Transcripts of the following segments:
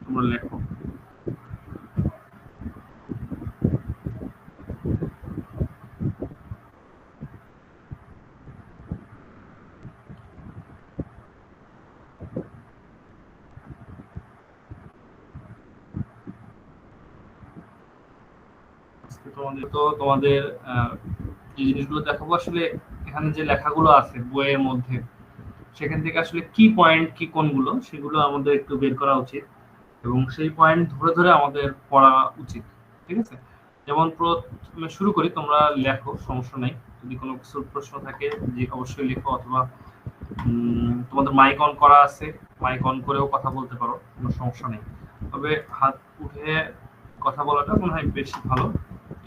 তোমরা লেখো। তোমাদের যে জিনিসগুলো দেখাবো আসলে এখানে যে লেখাগুলো আছে বইয়ের মধ্যে, সেখান থেকে আসলে কি পয়েন্ট কি কোনগুলো সেগুলো আমাদের একটু বের করা উচিত এবং সেই পয়েন্ট ধরে ধরে আমাদের পড়া উচিত। ঠিক আছে, যেমন প্রথমে শুরু করি, তোমরা লেখো, সমস্যা নাই। যদি কোনো কিছু প্রশ্ন থাকে যে অবশ্যই লেখো, অথবা তোমাদের মাইক অন করা আছে, মাইক অন করেও কথা বলতে পারো, কোনো সমস্যা নেই। তবে হাত উঠে কথা বলাটা মনে হয় বেশি ভালো।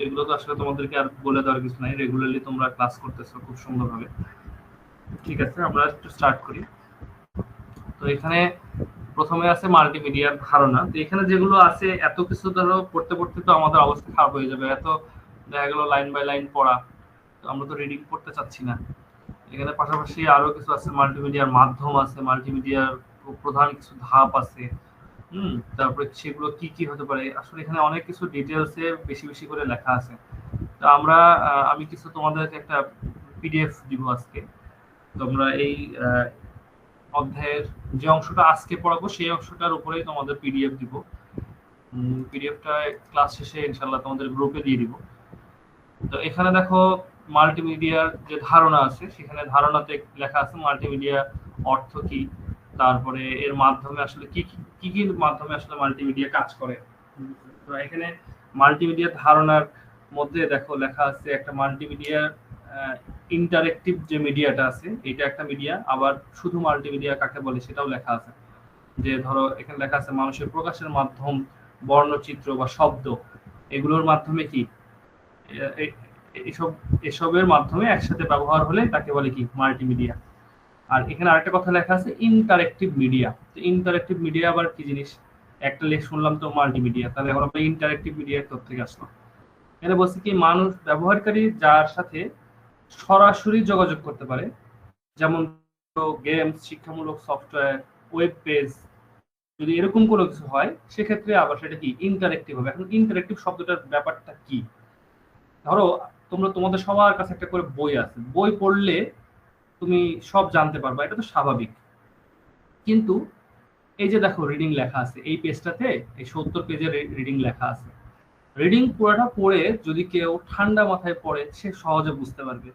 এগুলো তো আসলে তোমাদেরকে আর বলে দেওয়ার কিছু নাই, রেগুলারলি তোমরা ক্লাস করতেছো খুব সুন্দরভাবে। ঠিক আছে, আমরা একটু স্টার্ট করি। তো এখানে প্রথমে আছে মাল্টিমিডিয়ার ধারণা। তো এখানে যেগুলো আছে এত কিছু ধরো পড়তে পড়তে তো আমাদের অবস্থা খারাপ হয়ে যাবে, এত দেখা গেল লাইন বাই লাইন পড়া, তো আমরা তো রিডিং করতে চাচ্ছি না। এখানে পাশাপাশি আরো কিছু আছে, মাল্টিমিডিয়ার মাধ্যম আছে, মাল্টিমিডিয়ার প্রধান কিছু ধাপ আছে। তারপরে সেগুলো কি কি হতে পারে, আসলে এখানে অনেক কিছু ডিটেলসে বেশি বেশি করে লেখা আছে। তো আমি কিছু তোমাদেরকে একটা পিডিএফ দিব আজকে। তোমরা এই অধ্যায়ের যে অংশটা আজকে পড়াবো সেই অংশটার উপরেই তোমাদের পিডিএফ দিব। পিডিএফটা ক্লাস শেষে ইনশাল্লাহ তোমাদের গ্রুপে দিয়ে দিব। তো এখানে দেখো মাল্টিমিডিয়ার যে ধারণা আছে, সেখানে ধারণাতে লেখা আছে মাল্টিমিডিয়া অর্থ কি, তারপরে এর মাধ্যমে আসলে কি কি কি মাধ্যমে আসলে মাল্টিমিডিয়া কাজ করে। তো এখানে মাল্টিমিডিয়া ধারণার মধ্যে দেখো লেখা আছে একটা মাল্টিমিডিয়া ইন্টারেক্টিভ যে মিডিয়াটা আছে এটা একটা মিডিয়া, আবার শুধু মাল্টিমিডিয়া কাকে বলে সেটাও লেখা আছে। যে ধরো এখানে লেখা আছে মানুষের প্রকাশের মাধ্যম, বর্ণচিত্র বা শব্দ, এগুলোর মাধ্যমে কি এসব এসবের মাধ্যমে একসাথে ব্যবহার হলে তাকে বলে কি মাল্টিমিডিয়া। আর এখানে আরেকটা কথা লেখা আছে ইন্টারেক্টিভ মিডিয়া। তো ইন্টারেক্টিভ মিডিয়া আবার কি জিনিস, একটা লেখ শুনলাম তো মাল্টিমিডিয়া, তাহলে এখন আমরা ইন্টারেক্টিভ মিডিয়ার তথ্য থেকে আসলাম। এখানে বলছি কি মানুষ ব্যবহারকারী যার সাথে সরাসরি যোগাযোগ করতে পারে, যেমন গেমস, শিক্ষামূলক সফটওয়্যার, ওয়েব পেজ, যদি এরকম কোনো কিছু হয় সেক্ষেত্রে আবার সেটা কি ইন্টারেক্টিভ হবে। এখন ইন্টারেক্টিভ শব্দটার ব্যাপারটা কি, ধরো তোমাদের সবার কাছে একটা করে বই আছে, বই পড়লে তুমি সব জানতে পারবা, এটা তো স্বাভাবিক। কিন্তু এই যে দেখো রিডিং লেখা আছে এই পেজটাতে, এই 70 পেজের রিডিং লেখা আছে, রিডিং পুরোটা পড়ে যদি কেউ ঠান্ডা মাথায় পড়ে সে সহজে বুঝতে পারবে।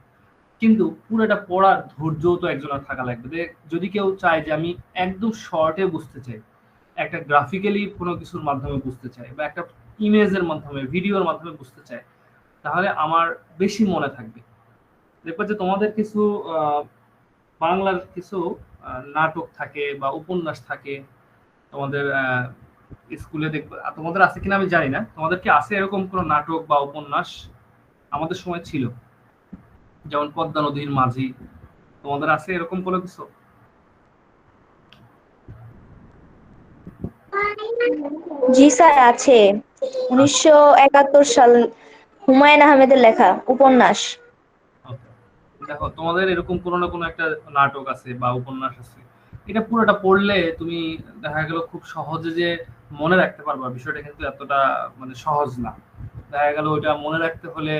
কিন্তু পুরোটা পড়ার ধৈর্য তো একজনের থাকা লাগবে। যদি কেউ চায় যে আমি একদম শর্টে বুঝতে চাই, একটা গ্রাফিক্যালি কোনো কিছুর মাধ্যমে বুঝতে চাই, বা একটা ইমেজের মাধ্যমে ভিডিওর মাধ্যমে বুঝতে চাই, তাহলে আমার বেশি মনে থাকবে। দেখবা যে তোমাদের কিছু বাংলার কিছু নাটক থাকে বা উপন্যাস থাকে তোমাদের স্কুলে, দেখবে তোমাদের আছে কিনা আমি জানি না, তোমাদের কি আছে এরকম কোনো নাটক বা উপন্যাস? আমাদের সময় ছিল, যেমন পদ্মা নদীর মাঝি। তোমাদের আছে এরকম কোনো কিছু? জি স্যার, আছে। 1971 সাল হুমায়ুন আহমেদের লেখা উপন্যাস। Okay. দেখো তোমাদের এরকম কোনো না কোনো একটা নাটক আছে বা উপন্যাস আছে, এটা পুরোটা পড়লে তুমি দেখা গেল খুব সহজে যে মনে রাখতে পারবা, বিষয়টা কিন্তু এতটা মানে সহজ না। দেখা গেল ওইটা মনে রাখতে হলে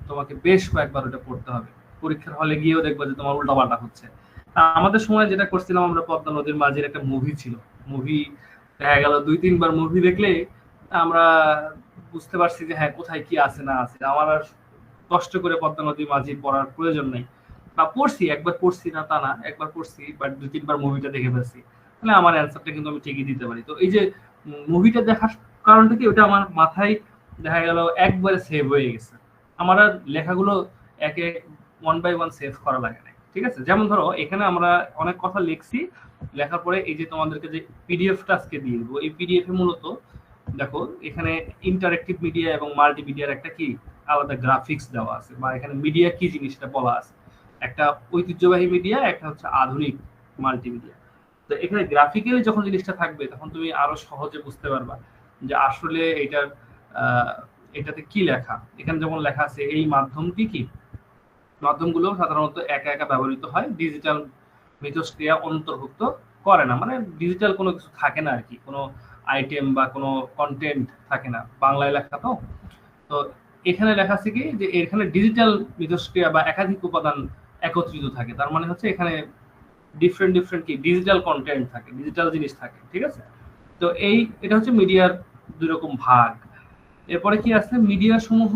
তোমাকে বেশ কয়েকবার ওটা পড়তে হবে। পরীক্ষার হলে গিয়েও দেখবা যে তোমার উল্টাপাল্টা হচ্ছে। আমাদের সময় যেটা করছিলাম আমরা, পদ্মা নদীর মাঝির একটা মুভি ছিল, মুভি দেখা গেল 2-3 বার মুভি দেখলে আমরা বুঝতে পারছি যে হ্যাঁ কোথায় কি আছে না আছে। আমার আর কষ্ট করে পদ্মা নদী মাঝি পড়ার প্রয়োজন নেই, বা পড়ছি একবার, পড়ছি না তা না, একবার পড়ছি বাট 2-3 বার মুভিটা দেখে ফেলছি, তাহলে আমার অ্যান্সারটা কিন্তু আমি ঠিকই দিতে পারি। তো এই যে মুভিটা দেখার কারণটা কি, ওটা আমার মাথায় দেখা গেল একবারে সেভ হয়ে গেছে। আমার আর লেখাগুলো একে 1 by 1 সেভ করা লাগে না। ঠিক আছে, যেমন ধরো এখানে আমরা অনেক কথা লিখছি, লেখার পরে এই যে তোমাদেরকে যে পিডিএফটা আজকে দিয়ে দেবো, এই পিডিএফ এ মূলত দেখো এখানে ইন্টারেক্টিভ মিডিয়া এবং মাল্টিমিডিয়ার একটা কি আলাদা গ্রাফিক্স দেওয়া আছে, বা এখানে মিডিয়া কি জিনিসটা বলা আছে। একটা ঐতিহ্যবাহী মিডিয়া, একটা হচ্ছে আধুনিক মাল্টিমিডিয়া। তো এখানে গ্রাফিক্যালি যখন জিনিসটা থাকবে তখন তুমি আরো সহজে বুঝতে পারবা যে আসলে এটার আহ, এটাতে কি লেখা। এখানে যেমন লেখা আছে এই মাধ্যমটি কি, মাধ্যমগুলো সাধারণত একা একা ব্যবহৃত হয়, ডিজিটাল মিথস্ক্রিয়া অন্তর্ভুক্ত করে না, মানে ডিজিটাল কোনো কিছু থাকে না আর কি, কোনো আইটেম বা কোনো কন্টেন্ট থাকে না, বাংলায় লেখা তো। তো এখানে লেখা আছে কি যে এখানে ডিজিটাল মিথস্ক্রিয়া বা একাধিক উপাদান একত্রিত থাকে, তার মানে হচ্ছে এখানে ডিফারেন্ট ডিফারেন্ট কি ডিজিটাল কন্টেন্ট থাকে, ডিজিটাল জিনিস থাকে, ঠিক আছে। তো এটা হচ্ছে মিডিয়ার দুই রকম ভাগ। এরপরে কি আছে, মিডিয়া সমূহ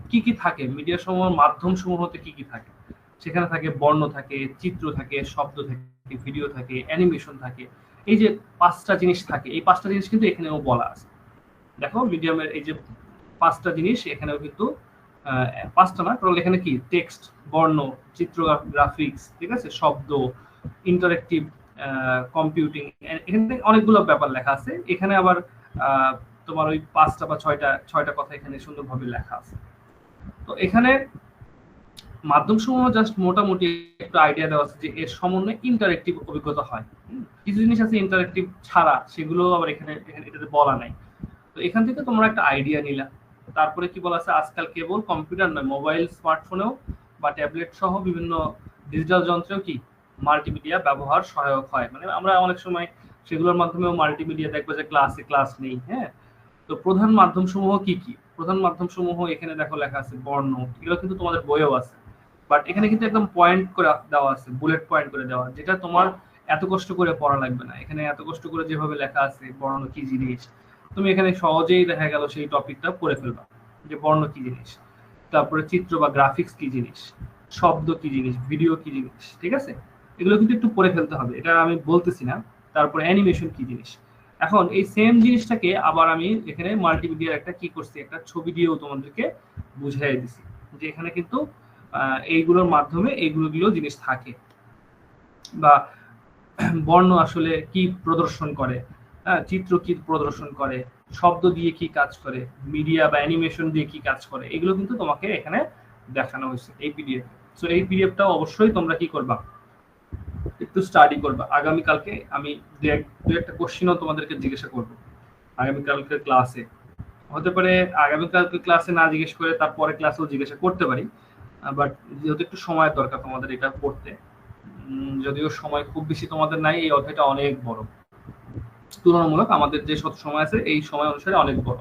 কি কি থাকে, মিডিয়া সমূহ মাধ্যম সমূহতে কি কি থাকে, সেখানে থাকে বর্ণ থাকে, চিত্র থাকে, শব্দ থাকে, ভিডিও থাকে, অ্যানিমেশন থাকে। এই যে পাঁচটা জিনিস থাকে, এই পাঁচটা জিনিস কিন্তু এখানেও বলা আছে। দেখো মিডিয়ামের এই যে পাঁচটা জিনিস এখানেও কিন্তু পাঁচটা না, টোটাল এখানে কি টেক্সট, বর্ণ, চিত্র, গ্রাফিক্স, ঠিক আছে, শব্দ, ইন্টারেক্টিভ কম্পিউটিং, এখানে অনেকগুলো ব্যাপার লেখা আছে। এখানে আবার তোমার ওই পাঁচটা বা ছয়টা কথা এখানে সুন্দরভাবে লেখা আছে। তো এখানে মাধ্যম সমূহ জাস্ট মোটামুটি একটা আইডিয়া দেওয়া আছে যে এর সমন্বয়ে ইন্টারেক্টিভ অভিজ্ঞতা হয়। কিছু জিনিস আছে ইন্টারেক্টিভ ছাড়া, সেগুলো আবার এখানে এটাতে বলা নাই। তো এখান থেকে তোমরা একটা আইডিয়া নিলা। তারপরে কি বলা আছে, আজকাল কেবল কম্পিউটার নয়, মোবাইল, স্মার্টফোনেও বা ট্যাবলেট সহ বিভিন্ন ডিজিটাল যন্ত্রেও কি মাল্টিমিডিয়া ব্যবহার সহায়ক হয়। মানে আমরা অনেক সময় সেগুলোর মাধ্যমেও মাল্টিমিডিয়া দেখবো যে ক্লাস নেই। হ্যাঁ, তো প্রধান মাধ্যম সমূহ কি কি, প্রধান মাধ্যম সমূহ এখানে দেখো লেখা আছে বর্ণ, এগুলো কিন্তু তোমাদের বইয়েও আছে, বাট এখানে কিন্তু একদম পয়েন্ট করে দেওয়া আছে, বুলেট পয়েন্ট করে দেওয়া, যেটা তোমার এত কষ্ট করে পড়া লাগবে না। এখানে এত কষ্ট করে যেভাবে লেখা আছে বর্ণ কি জিনিস, তুমি এখানে সহজেই দেখা গেল সেই টপিকটা পড়ে ফেলবা যে বর্ণ কি জিনিস, তারপরে চিত্র বা গ্রাফিক্স কি জিনিস, শব্দ কি জিনিস, ভিডিও কি জিনিস, ঠিক আছে। এগুলো কিন্তু একটু পড়ে ফেলতে হবে, এটা আমি বলতেছি না। তারপরে অ্যানিমেশন কি জিনিস। এখন এই সেম জিনিসটাকে আবার আমি এখানে মাল্টিমিডিয়ার একটা কি করছি, একটা ছবি দিয়েও তোমাদেরকে বুঝাই দিছি যে এখানে কিন্তু এইগুলোর মাধ্যমে এইগুলো জিনিস থাকে, বা বর্ণ আসলে কি প্রদর্শন করে, হ্যাঁ, চিত্র কি প্রদর্শন করে, শব্দ দিয়ে কি কাজ করে, মিডিয়া বা অ্যানিমেশন দিয়ে কি কাজ করে, এগুলো কিন্তু তোমাকে এখানে দেখানো হয়েছে এই পিডিএফ। সো এই পিডিএফটা অবশ্যই তোমরা কি করবা, একটু স্টাডি করবা। আগামীকালকে আমি দু একটা কোশ্চেনও তোমাদেরকে জিজ্ঞাসা করবো আগামীকালকে ক্লাসে। হতে পারে আগামীকালকে ক্লাসে না জিজ্ঞেস করে তারপরে ক্লাসেও জিজ্ঞাসা করতে পারি, বাট যেহেতু একটু সময় দরকার তোমাদের এটা পড়তে, যদিও সময় খুব বেশি তোমাদের নাই, এই অধ্যায়টা অনেক বড়, তুলনামূলক আমাদের যে সময় আছে এই সময় অনুসারে অনেক বড়।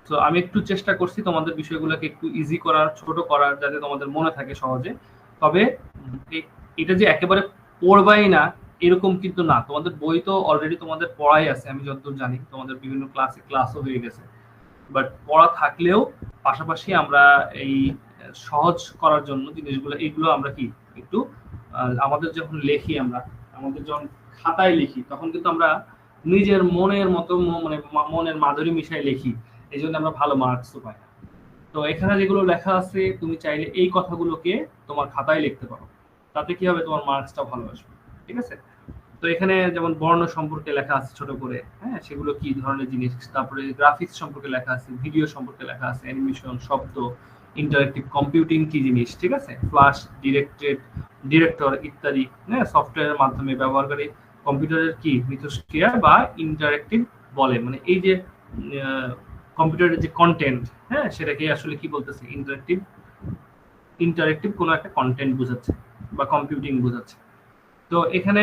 তো আমি একটু চেষ্টা করছি তোমাদের বিষয়গুলোকে একটু ইজি করার, ছোট করার, যাতে তোমাদের মনে থাকে সহজে। তবে এটা যে একেবারে পড়বাই না এরকম কিন্তু না, তোমাদের বই তো অলরেডি তোমাদের পড়াই আছে, আমি যতদূর জানি তোমাদের বিভিন্ন ক্লাসও হয়ে গেছে। বাট পড়া থাকলেও পাশাপাশি আমরা এই সহজ করার জন্য জিনিসগুলো এইগুলো আমরা কি একটু আমাদের যখন লেখি, আমরা আমাদের যখন খাতায় লিখি তখন কিন্তু আমরা নিজের মনের মতো মানে মনের মাধুরী মিশাই লিখি, এই জন্য আমরা ভালো মার্কসও পাই। তো এখানে যেগুলো লেখা আছে তুমি চাইলে এই কথাগুলোকে তোমার খাতায় লিখতে পারো, তাতে কি হবে তোমার মার্কসটা ভালো আসবে, ঠিক আছে। তো এখানে যেমন বর্ণ সম্পর্কে লেখা আছে ছোট করে, হ্যাঁ, সেগুলো কি ধরনের জিনিস, তারপরে গ্রাফিক্স সম্পর্কে লেখা আছে, ভিডিও সম্পর্কে লেখা আছে, অ্যানিমেশন, শব্দ, ইন্টারেক্টিভ কম্পিউটিং কি জিনিস, ঠিক আছে, ফ্ল্যাশ, ডিরেক্টর ইত্যাদি, হ্যাঁ, সফটওয়্যারের মাধ্যমে ব্যবহারকারী কম্পিউটারের কি মিথস্ক্রিয়া বা ইন্টারেক্টিভ বলে, মানে এই যে কম্পিউটারের যে কন্টেন্ট, হ্যাঁ, সেটাকে আসলে কি বলতেছে, ইন্টারেক্টিভ কোনো একটা কন্টেন্ট বোঝাচ্ছে বা কম্পিউটিং বোঝাচ্ছে। তো এখানে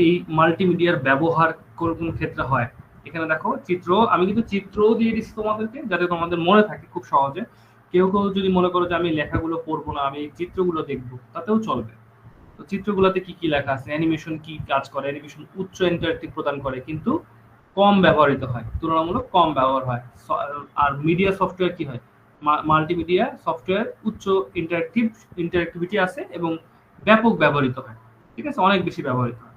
এই মাল্টিমিডিয়ার ব্যবহার কোন কোন ক্ষেত্রে হয়, এখানে দেখো চিত্র, আমি কিন্তু চিত্রও দিয়ে দিচ্ছি তোমাদেরকে যাতে তোমাদের মনে থাকে খুব সহজে। কেউ যদি মনে করো যে আমি লেখাগুলো পড়বো না, আমি চিত্রগুলো দেখবো, তাতেও চলবে। তো চিত্রগুলোতে কি কি লেখা আছে, অ্যানিমেশন কি কাজ করে, অ্যানিমেশন উচ্চ ইন্টারেক্টিভ প্রদান করে কিন্তু কম ব্যবহৃত হয়, তুলনামূলক কম ব্যবহার হয়। আর মিডিয়া সফটওয়্যার কি হয়, মাল্টিমিডিয়া সফটওয়্যার উচ্চ ইন্টারেক্টিভিটি আছে এবং ব্যাপক ব্যবহৃত হয়, ঠিক আছে, অনেক বেশি ব্যবহৃত হয়।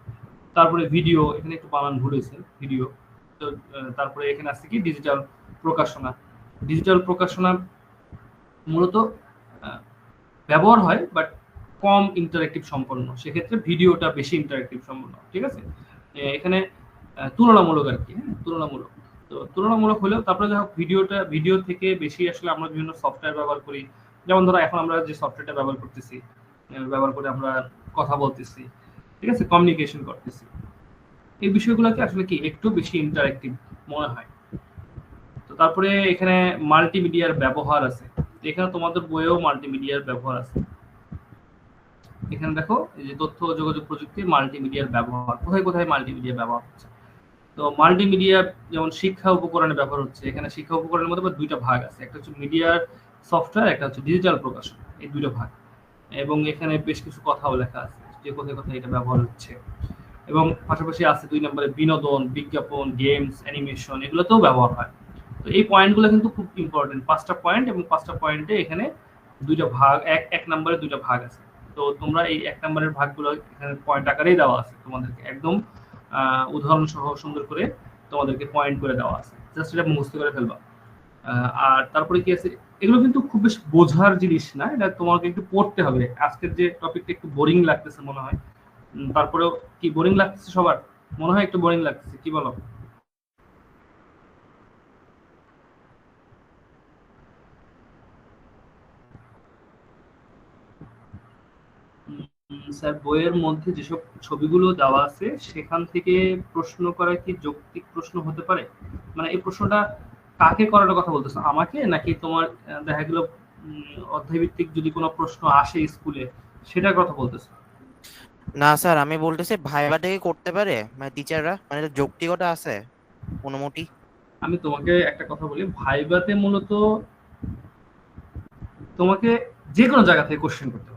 তারপরে ভিডিও, এখানে একটু বানান ভুল হয়েছে, ভিডিও। তো তারপরে এখানে আছে কি ডিজিটাল প্রকাশনা। ডিজিটাল প্রকাশনা মূলত ব্যবহার হয় বাট কম ইন্টারেক্টিভ সম্পন্ন, সেক্ষেত্রে ভিডিওটা বেশি ইন্টারেক্টিভ সম্পন্ন, ঠিক আছে। এখানে তুলনামূলক আর কি, হ্যাঁ, তুলনামূলক। তো তুলনামূলক হলেও তারপরে দেখো ভিডিও থেকে বেশি আসলে আমরা বিভিন্ন সফটওয়্যার ব্যবহার করি, যেমন ধরো এখন আমরা যে সফটওয়্যারটা ব্যবহার করতেছি, ব্যবহার করে আমরা কথা বলতেছি, ঠিক আছে, কমিউনিকেশন করতেছি, এই বিষয়গুলোকে আসলে কি একটু বেশি ইন্টারেক্টিভ মনে হয়। তো তারপরে এখানে মাল্টিমিডিয়ার ব্যবহার আছে, এখানে তোমাদের বইয়েও মাল্টিমিডিয়ার ব্যবহার আছে। এখানে দেখো এই যে তথ্য ও যোগাযোগ প্রযুক্তি মাল্টিমিডিয়ার ব্যবহার, কোথায় কোথায় মাল্টিমিডিয়া ব্যবহার হচ্ছে। তো মাল্টিমিডিয়া যেমন শিক্ষা উপকরণে ব্যবহার হচ্ছে, এখানে শিক্ষা উপকরণের মধ্যে আবার দুইটা ভাগ আছে, একটা হচ্ছে মিডিয়ার সফটওয়্যার, একটা হচ্ছে ডিজিটাল প্রকাশন, এই দুটো ভাগ। এবং এখানে বেশ কিছু কথাও লেখা আছে যে কোথায় কোথায় এটা ব্যবহার হচ্ছে। এবং পাশাপাশি আছে ২ নম্বরে বিনোদন, বিজ্ঞাপন, গেমস, অ্যানিমেশন, এগুলোতেও ব্যবহার হয়। তো এই পয়েন্টগুলো কিন্তু খুব ইম্পর্টেন্ট, ৫টা পয়েন্ট, এবং ৫টা পয়েন্টে এখানে ২টা ভাগ, এক নম্বরে ২টা ভাগ আছে। তো তোমরা এই ১ নম্বরের ভাগগুলো এখানে পয়েন্ট আকারেই দেওয়া আছে তোমাদেরকে, একদম উদাহরণ সহ সুন্দর করে তোমাদেরকে পয়েন্ট করে দেওয়া আছে। জাস্ট এটা মুখস্থ করে ফেলবা। আর তারপরে কি আছে, এগুলো কিন্তু খুব বেশি বোঝার জিনিস না, এটা তোমাকে একটু পড়তে হবে। আজকের যে টপিকটা একটু বোরিং লাগতেছে মনে হয়, তারপরেও কি বোরিং লাগতেছে সবার? মনে হয় একটু বোরিং লাগতেছে, কি বলো? স্যার, বইয়ের মধ্যে যেসব ছবিগুলো দেওয়া আছে সেখান থেকে প্রশ্ন করা কি যৌক্তিক প্রশ্ন হতে পারে? মানে এই প্রশ্নটা কাকে করার কথা বলতেছো, আমাকে নাকি তোমার দেখা গেল অধ্যায় ভিত্তিক যদি কোনো প্রশ্ন আসে স্কুলে সেটার কথা বলতেছো? না স্যার, আমি বলতেছি ভাইবা থেকে করতে পারে মানে টিচাররা, মানে এটা যৌক্তিকতা আছে অনুমতি? আমি তোমাকে একটা কথা বলি, ভাইভাতে মূলত তোমাকে যে কোনো জায়গা থেকে কোশ্চেন করতে পারে।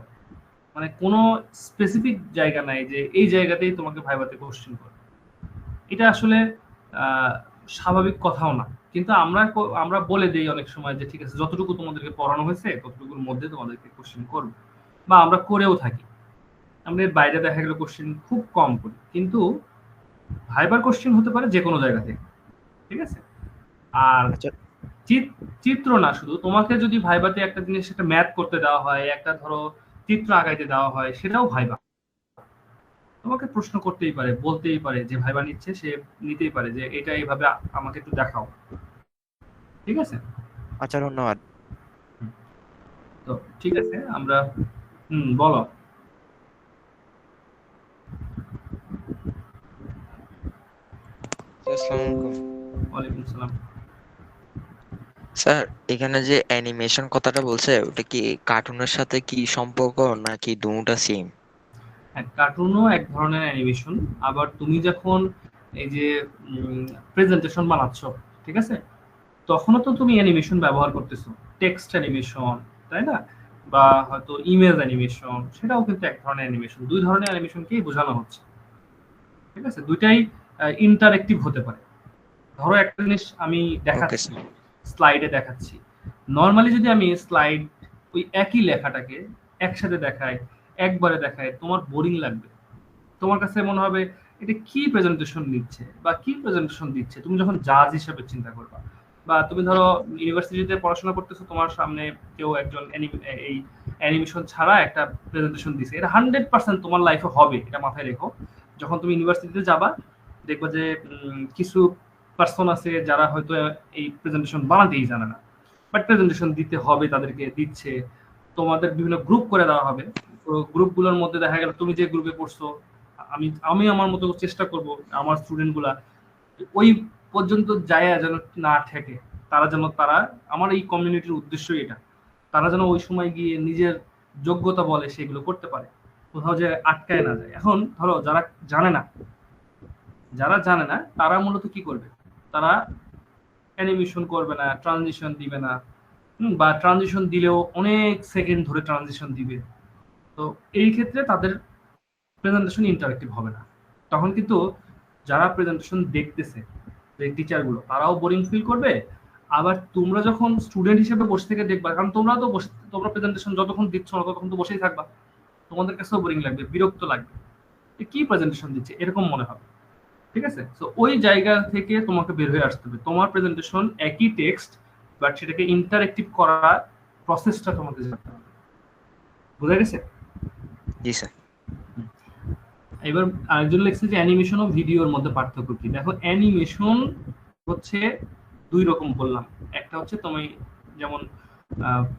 মানে কোনো স্পেসিফিক জায়গা নাই যে এই জায়গাতেই তোমাকে ভাইভাতে কোশ্চেন করবে। এটা আসলে আহ, স্বাভাবিক কথাও না। কিন্তু আমরা বলে দেই অনেক সময় যে ঠিক আছে, যতটুকু তোমাদেরকে পড়ানো হয়েছে ততটুকুর মধ্যে তোমাদেরকে কোশ্চেন করবে, বা আমরা করেও থাকি। আমরা এর বাইরে দেখা গেল কোশ্চেন খুব কম করি, কিন্তু ভাইবার কোশ্চেন হতে পারে যে কোনো জায়গা থেকে। ঠিক আছে? আর আচ্ছা। চিত্র না, শুধু তোমাকে যদি ভাইবাতে একটা জিনিস, একটা ম্যাথ করতে দেওয়া হয়, একটা ধরো চিত্র আঁকাইতে দেওয়া হয়, সেটাও ভাইবা। তোমাকে প্রশ্ন করতেই পারে, বলতেই পারে, যে ভাইবা নিচ্ছে সে নিতেই পারে যে এটা এইভাবে আমাকে একটু দেখাও। ঠিক আছে? আচ্ছা, ধন্যবাদ। তো ঠিক আছে, আমরা বলো। আসসালামু আলাইকুম। ওয়ালাইকুম সালাম। স্যার, এখানে যে অ্যানিমেশন কথাটা বলছে ওটা কি কার্টুনের সাথে কি সম্পর্ক নাকি দুটোটা সেম? হ্যাঁ, কার্টুনও এক ধরনের অ্যানিমেশন। আবার তুমি যখন এই যে প্রেজেন্টেশন বানাচ্ছ, ঠিক আছে, তখনও তো তুমি অ্যানিমেশন ব্যবহার করতেছো, টেক্সট অ্যানিমেশন, তাই না? বা হয়তো ইমেজ অ্যানিমেশন, সেটাও কিন্তু এক ধরনের অ্যানিমেশন। দুই ধরনের অ্যানিমেশনকেই বোঝানো হচ্ছে। ঠিক আছে? দুইটাই ইন্টারেক্টিভ হতে পারে। ধরো একটা জিনিস আমি ওকে দেখাচ্ছি, স্যার। স্লাইডে দেখাচ্ছি। নর্মালি যদি আমি স্লাইড ওই একই লেখাটাকে একসাথে দেখাই, একবারে দেখাই, তোমার বোরিং লাগবে। তোমার কাছে মনে হবে এটা কি প্রেজেন্টেশন নিচ্ছে বা কি প্রেজেন্টেশন দিচ্ছে, তুমি যখন জাজ হিসেবে চিন্তা করবা। বা তুমি ধরো ইউনিভার্সিটিতে পড়াশোনা করতেছো, তোমার সামনে কেউ একজন এই অ্যানিমেশন ছাড়া একটা প্রেজেন্টেশন দিছে, এটা 100% তোমার লাইফে হবে, এটা মাথায় রেখো। যখন তুমি ইউনিভার্সিটিতে যাবা, দেখবা যে কিছু পার্সন আছে যারা হয়তো এই প্রেজেন্টেশন বানাতেই জানে না, বাট প্রেজেন্টেশন দিতে হবে, তাদেরকে দিচ্ছে। তোমাদের বিভিন্ন গ্রুপ করে দেওয়া হবে। তো গ্রুপগুলোর মধ্যে দেখা গেল তুমি যে গ্রুপে পড়ছো, আমি আমি আমার মতো চেষ্টা করব আমার স্টুডেন্ট গুলা ওই পর্যন্ত যায় যেন না ঠেকে। তারা আমার এই কমিউনিটির উদ্দেশ্যই এটা, তারা যেন ওই সময় গিয়ে নিজের যোগ্যতা বলে সেগুলো করতে পারে, কোথাও যে আটকায় না যায়। এখন ধরো জানে না যারা জানে না তারা মূলত কি করবে, তারা অ্যানিমেশন করবে না, ট্রানজিশন দিবে না। বা ট্রানজিশন দিলেও অনেক সেকেন্ড ধরে ট্রানজিশন দিবে। তো এই ক্ষেত্রে তাদের প্রেজেন্টেশন ইন্টারেক্টিভ হবে না। তখন কিন্তু যারা প্রেজেন্টেশন দেখতেছে, যে টিচার গুলো, তারাও বোরিং ফিল করবে। আবার তোমরা যখন স্টুডেন্ট হিসেবে বসে থেকে দেখবা, কারণ তোমরা প্রেজেন্টেশন যতক্ষণ দিচ্ছ না ততক্ষণ তো বসেই থাকবা, তোমাদের কাছেও বোরিং লাগবে, বিরক্ত লাগবে, কি প্রেজেন্টেশন দিচ্ছে এরকম মনে হবে। ঠিক আছে? তো ওই জায়গা থেকে তোমাকে বের হয়ে আসতে হবে। তোমার প্রেজেন্টেশন একই টেক্সট, বাট সেটাকে ইন্টারেক্টিভ করার প্রসেসটা তোমাকে জানতে হবে। বুঝা গেছে? জি স্যার। এবার আরেকজন লিখছে যে অ্যানিমেশন ও ভিডিওর মধ্যে পার্থক্য কি। দেখো, অ্যানিমেশন হচ্ছে দুই রকম বললাম। একটা হচ্ছে তুমি যেমন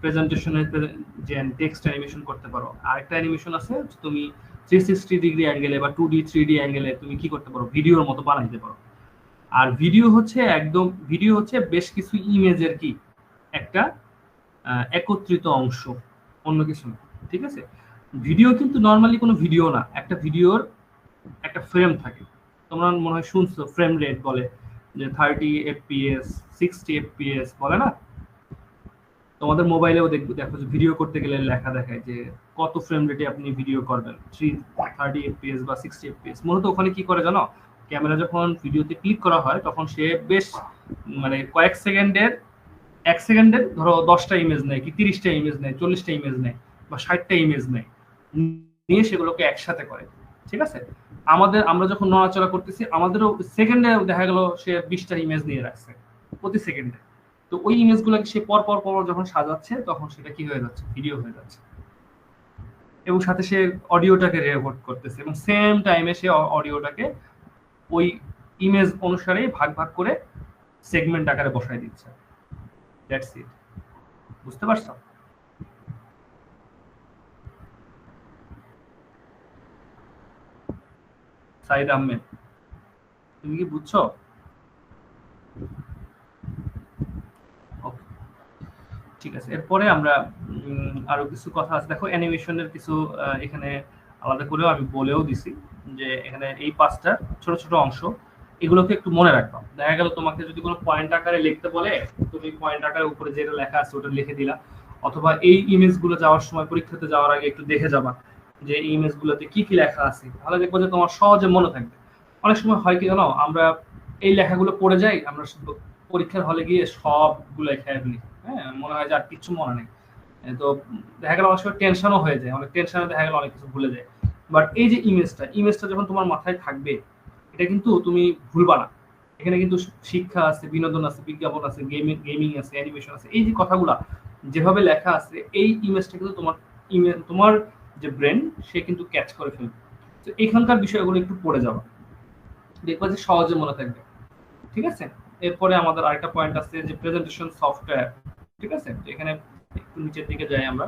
প্রেজেন্টেশনের যে টেক্সট অ্যানিমেশন করতে পারো, আরেকটা অ্যানিমেশন আছে তুমি 360 ডিগ্রি অ্যাঙ্গেলে বা 2D 3D অ্যাঙ্গেলে তুমি কি করতে পারো, ভিডিওর মতো বানাইতে পারো। আর ভিডিও হচ্ছে বেশ কিছু ইমেজের কি একটা একত্রিত অংশ, অন্য কিছু না। ঠিক আছে? ভিডিও কিন্তু নর্মালি কোনো ভিডিও না, একটা ভিডিওর একটা ফ্রেম থাকে। তোমরা মনে হয় শুনছো ফ্রেম রেট বলে, যে 30 fps 60 fps বলে না। তোমাদের মোবাইলেও দেখো যে ভিডিও করতে গেলে লেখা দেখায় যে কত ফ্রেম রেটে আপনি ভিডিও করবেন, 30 fps বা 60 fps। মূলত ওখানে কি করে জানো, ক্যামেরা যখন ভিডিওতে ক্লিক করা হয় তখন সে বেশ মানে কয়েক সেকেন্ডের, 1 সেকেন্ডের ধরো 10টা ইমেজ নেয়, কি 30টা ইমেজ নেয়, 40টা ইমেজ নেয়, বা 60টা ইমেজ নেয়, নিয়ে সেগুলোকে একসাথে করে। ঠিক আছে, আমরা যখন নড়াচড়া করতেছি আমাদেরও সেকেন্ডে দেখা গেল সে 20টা ইমেজ নিয়ে রাখছে প্রতি সেকেন্ডে। তো ওই ইমেজগুলোকে সে পর পর পর যখন সাজাচ্ছে তখন সেটা কি হয়ে যাচ্ছে, ভিডিও হয়ে যাচ্ছে। এবং সাথে সে অডিওটাকে রেকর্ড করতেছে, এবং সেম টাইমে সে অডিওটাকে ওই ইমেজ অনুসারে ভাগ ভাগ করে সেগমেন্ট আকারে বসায় দিচ্ছে। That's it. বুঝতে পারছো? সাইদ আহমেদ, তুমি কি বুঝছো? ঠিক আছে, এরপরে আমরা আরো কিছু কথা আছে। দেখো অ্যানিমেশনের কিছু এখানে আলাদা করেও আমি বলেও দিছি যে এখানে এই 5টা ছোট ছোট অংশ, এগুলোকে একটু মনে রাখবা। দেখা গেল তোমাকে যদি কোনো পয়েন্ট আকারে লিখতে বলে, তুমি পয়েন্ট আকারে উপরে যেটা লেখা আছে ওটা লিখে দিলা, অথবা এই ইমেজগুলো যাওয়ার সময় পরীক্ষাতে যাওয়ার আগে একটু দেখে যাবা যে এই ইমেজগুলোতে কি কি লেখা আছে, তাহলে দেখবো যে তোমার সহজে মনে থাকবে। অনেক সময় হয় কি জানো, আমরা এই লেখাগুলো পড়ে যাই, আমরা পরীক্ষার হলে গিয়ে সবগুলো খেয়ে ফেলি, হ্যাঁ, মনে হয় যে আর কিচ্ছু মনে নেই। তো দেখা গেল অনেক সময় টেনশনও হয়ে যায়, অনেক টেনশনে দেখা গেল অনেক কিছু ভুলে যায়। বাট এই যে ইমেজটা যখন তোমার মাথায় থাকবে, এটা কিন্তু তুমি ভুলবা না। এখানে কিন্তু শিক্ষা আছে, বিনোদন আছে, বিজ্ঞাপন আছে, গেমিং আছে, অ্যানিমেশন আছে, এই যে কথাগুলা যেভাবে লেখা আছে, এই ইমেজটা কিন্তু তোমার যে ব্রেন সে কিন্তু ক্যাচ করে ফেলবে। তো এখানকার বিষয়গুলো একটু পড়ে যাবা, দেখবা যে সহজে মনে থাকবে। ঠিক আছে, এরপরে আমাদের আরেকটা পয়েন্ট আছে যে প্রেজেন্টেশন সফটওয়্যার। ঠিক আছে, তো এখানে একটু নিচের দিকে যাই আমরা।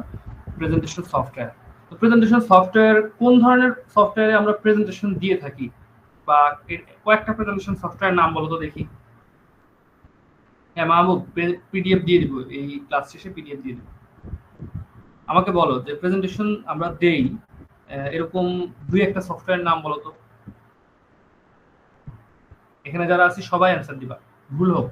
প্রেজেন্টেশন সফটওয়্যার, তো প্রেজেন্টেশন সফটওয়্যার কোন ধরনের সফটওয়্যারে আমরা প্রেজেন্টেশন দিয়ে থাকি, বা কয়েকটা প্রেজেন্টেশন সফটওয়্যার নাম বলো তো দেখি। হ্যাঁ মাহবুব, পিডিএফ দিয়ে দিব, এই ক্লাস শেষে পিডিএফ দিয়ে দিব। আমাকে বলো যে প্রেজেন্টেশন আমরা দেই এরকম 2-1টা সফটওয়্যার নাম বলো তো। এখানে যারা আছি সবাই অ্যান্সার দিবা, ভুল হোক।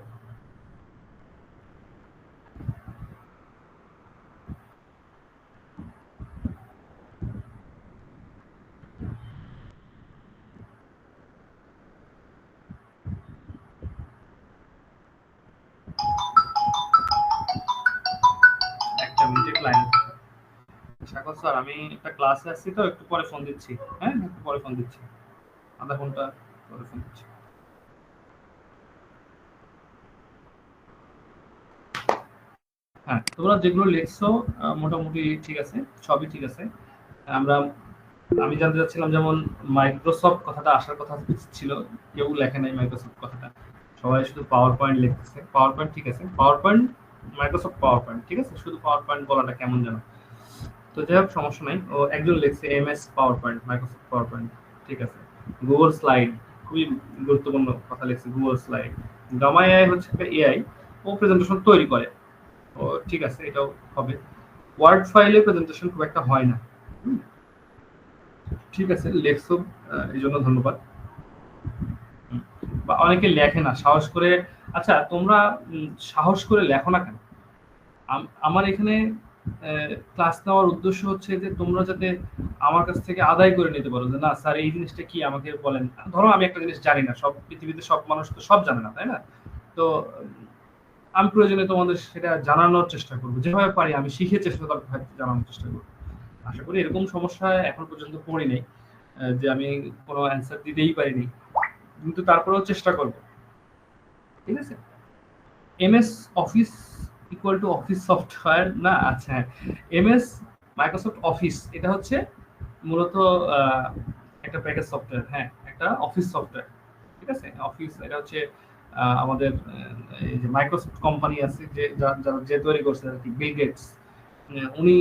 একটা মিনিট লাইন। স্বাগত স্যার, আমি একটা ক্লাসে আছি তো একটু পরে ফোন দিচ্ছি। হ্যাঁ, একটু পরে ফোন দিচ্ছি, আধা ঘন্টা পরে ফোন দিচ্ছি। হ্যাঁ, তোমরা যেগুলো লিখছো মোটামুটি ঠিক আছে, সবই ঠিক আছে। আমি জানতে চাচ্ছিলাম যেমন মাইক্রোসফট কথাটা আসার কথা ছিল, কেউ লেখে নাই মাইক্রোসফট কথাটা, সবাই শুধু পাওয়ার পয়েন্ট লিখতেছে। পাওয়ার পয়েন্ট ঠিক আছে, power point, Microsoft power point ঠিক আছে, শুধু পাওয়ার পয়েন্ট বলাটা কেমন জানো। তো যাই হোক, সমস্যা নাই। ও একজন লিখছে MS power point, Microsoft power point ঠিক আছে। গুগল স্লাইড, খুবই গুরুত্বপূর্ণ কথা লিখছে, গুগল স্লাইড। গামা এআই হচ্ছে একটা এআই, ও প্রেজেন্টেশন তৈরি করে, ও ঠিক আছে, এটাও হবে। ওয়ার্ড ফাইলে প্রেজেন্টেশন খুব একটা হয় না। ঠিক আছে, লেখছো এই জন্য ধন্যবাদ। বা অনেকে লেখে না সাহস করে। আচ্ছা, তোমরা সাহস করে লেখো না কেন? আমার এখানে ক্লাস নেওয়ার উদ্দেশ্য হচ্ছে যে তোমরা যাতে আমার কাছ থেকে আদায় করে নিতে পারো যে না স্যার এই জিনিসটা কি আমাকে বলেন। ধরো আমি একটা জিনিস জানি না, সব পৃথিবীতে সব মানুষ তো সব জানে না, তাই না? তো আমি প্রয়োজনে তোমাদের সেটা জানানোর চেষ্টা করবো, যেভাবে পারি আমি শিখে চেষ্টা জানানোর চেষ্টা করবো। আশা করি এরকম সমস্যা এখন পর্যন্ত পড়ি নাই যে আমি কোনো অ্যান্সার দিতেই পারিনি, কিন্তু তারপরেও চেষ্টা করব। ঠিক আছে, MS office equal to office software না? আচ্ছা, এমএস মাইক্রোসফট অফিস এটা হচ্ছে মূলত একটা প্যাকেজ সফটওয়্যার, হ্যাঁ, একটা অফিস সফটওয়্যার। ঠিক আছে, অফিস এটা হচ্ছে আমাদের এই যে মাইক্রোসফট কোম্পানি আছে যে তৈরি করছে আর কি, বিল গেটস, উনি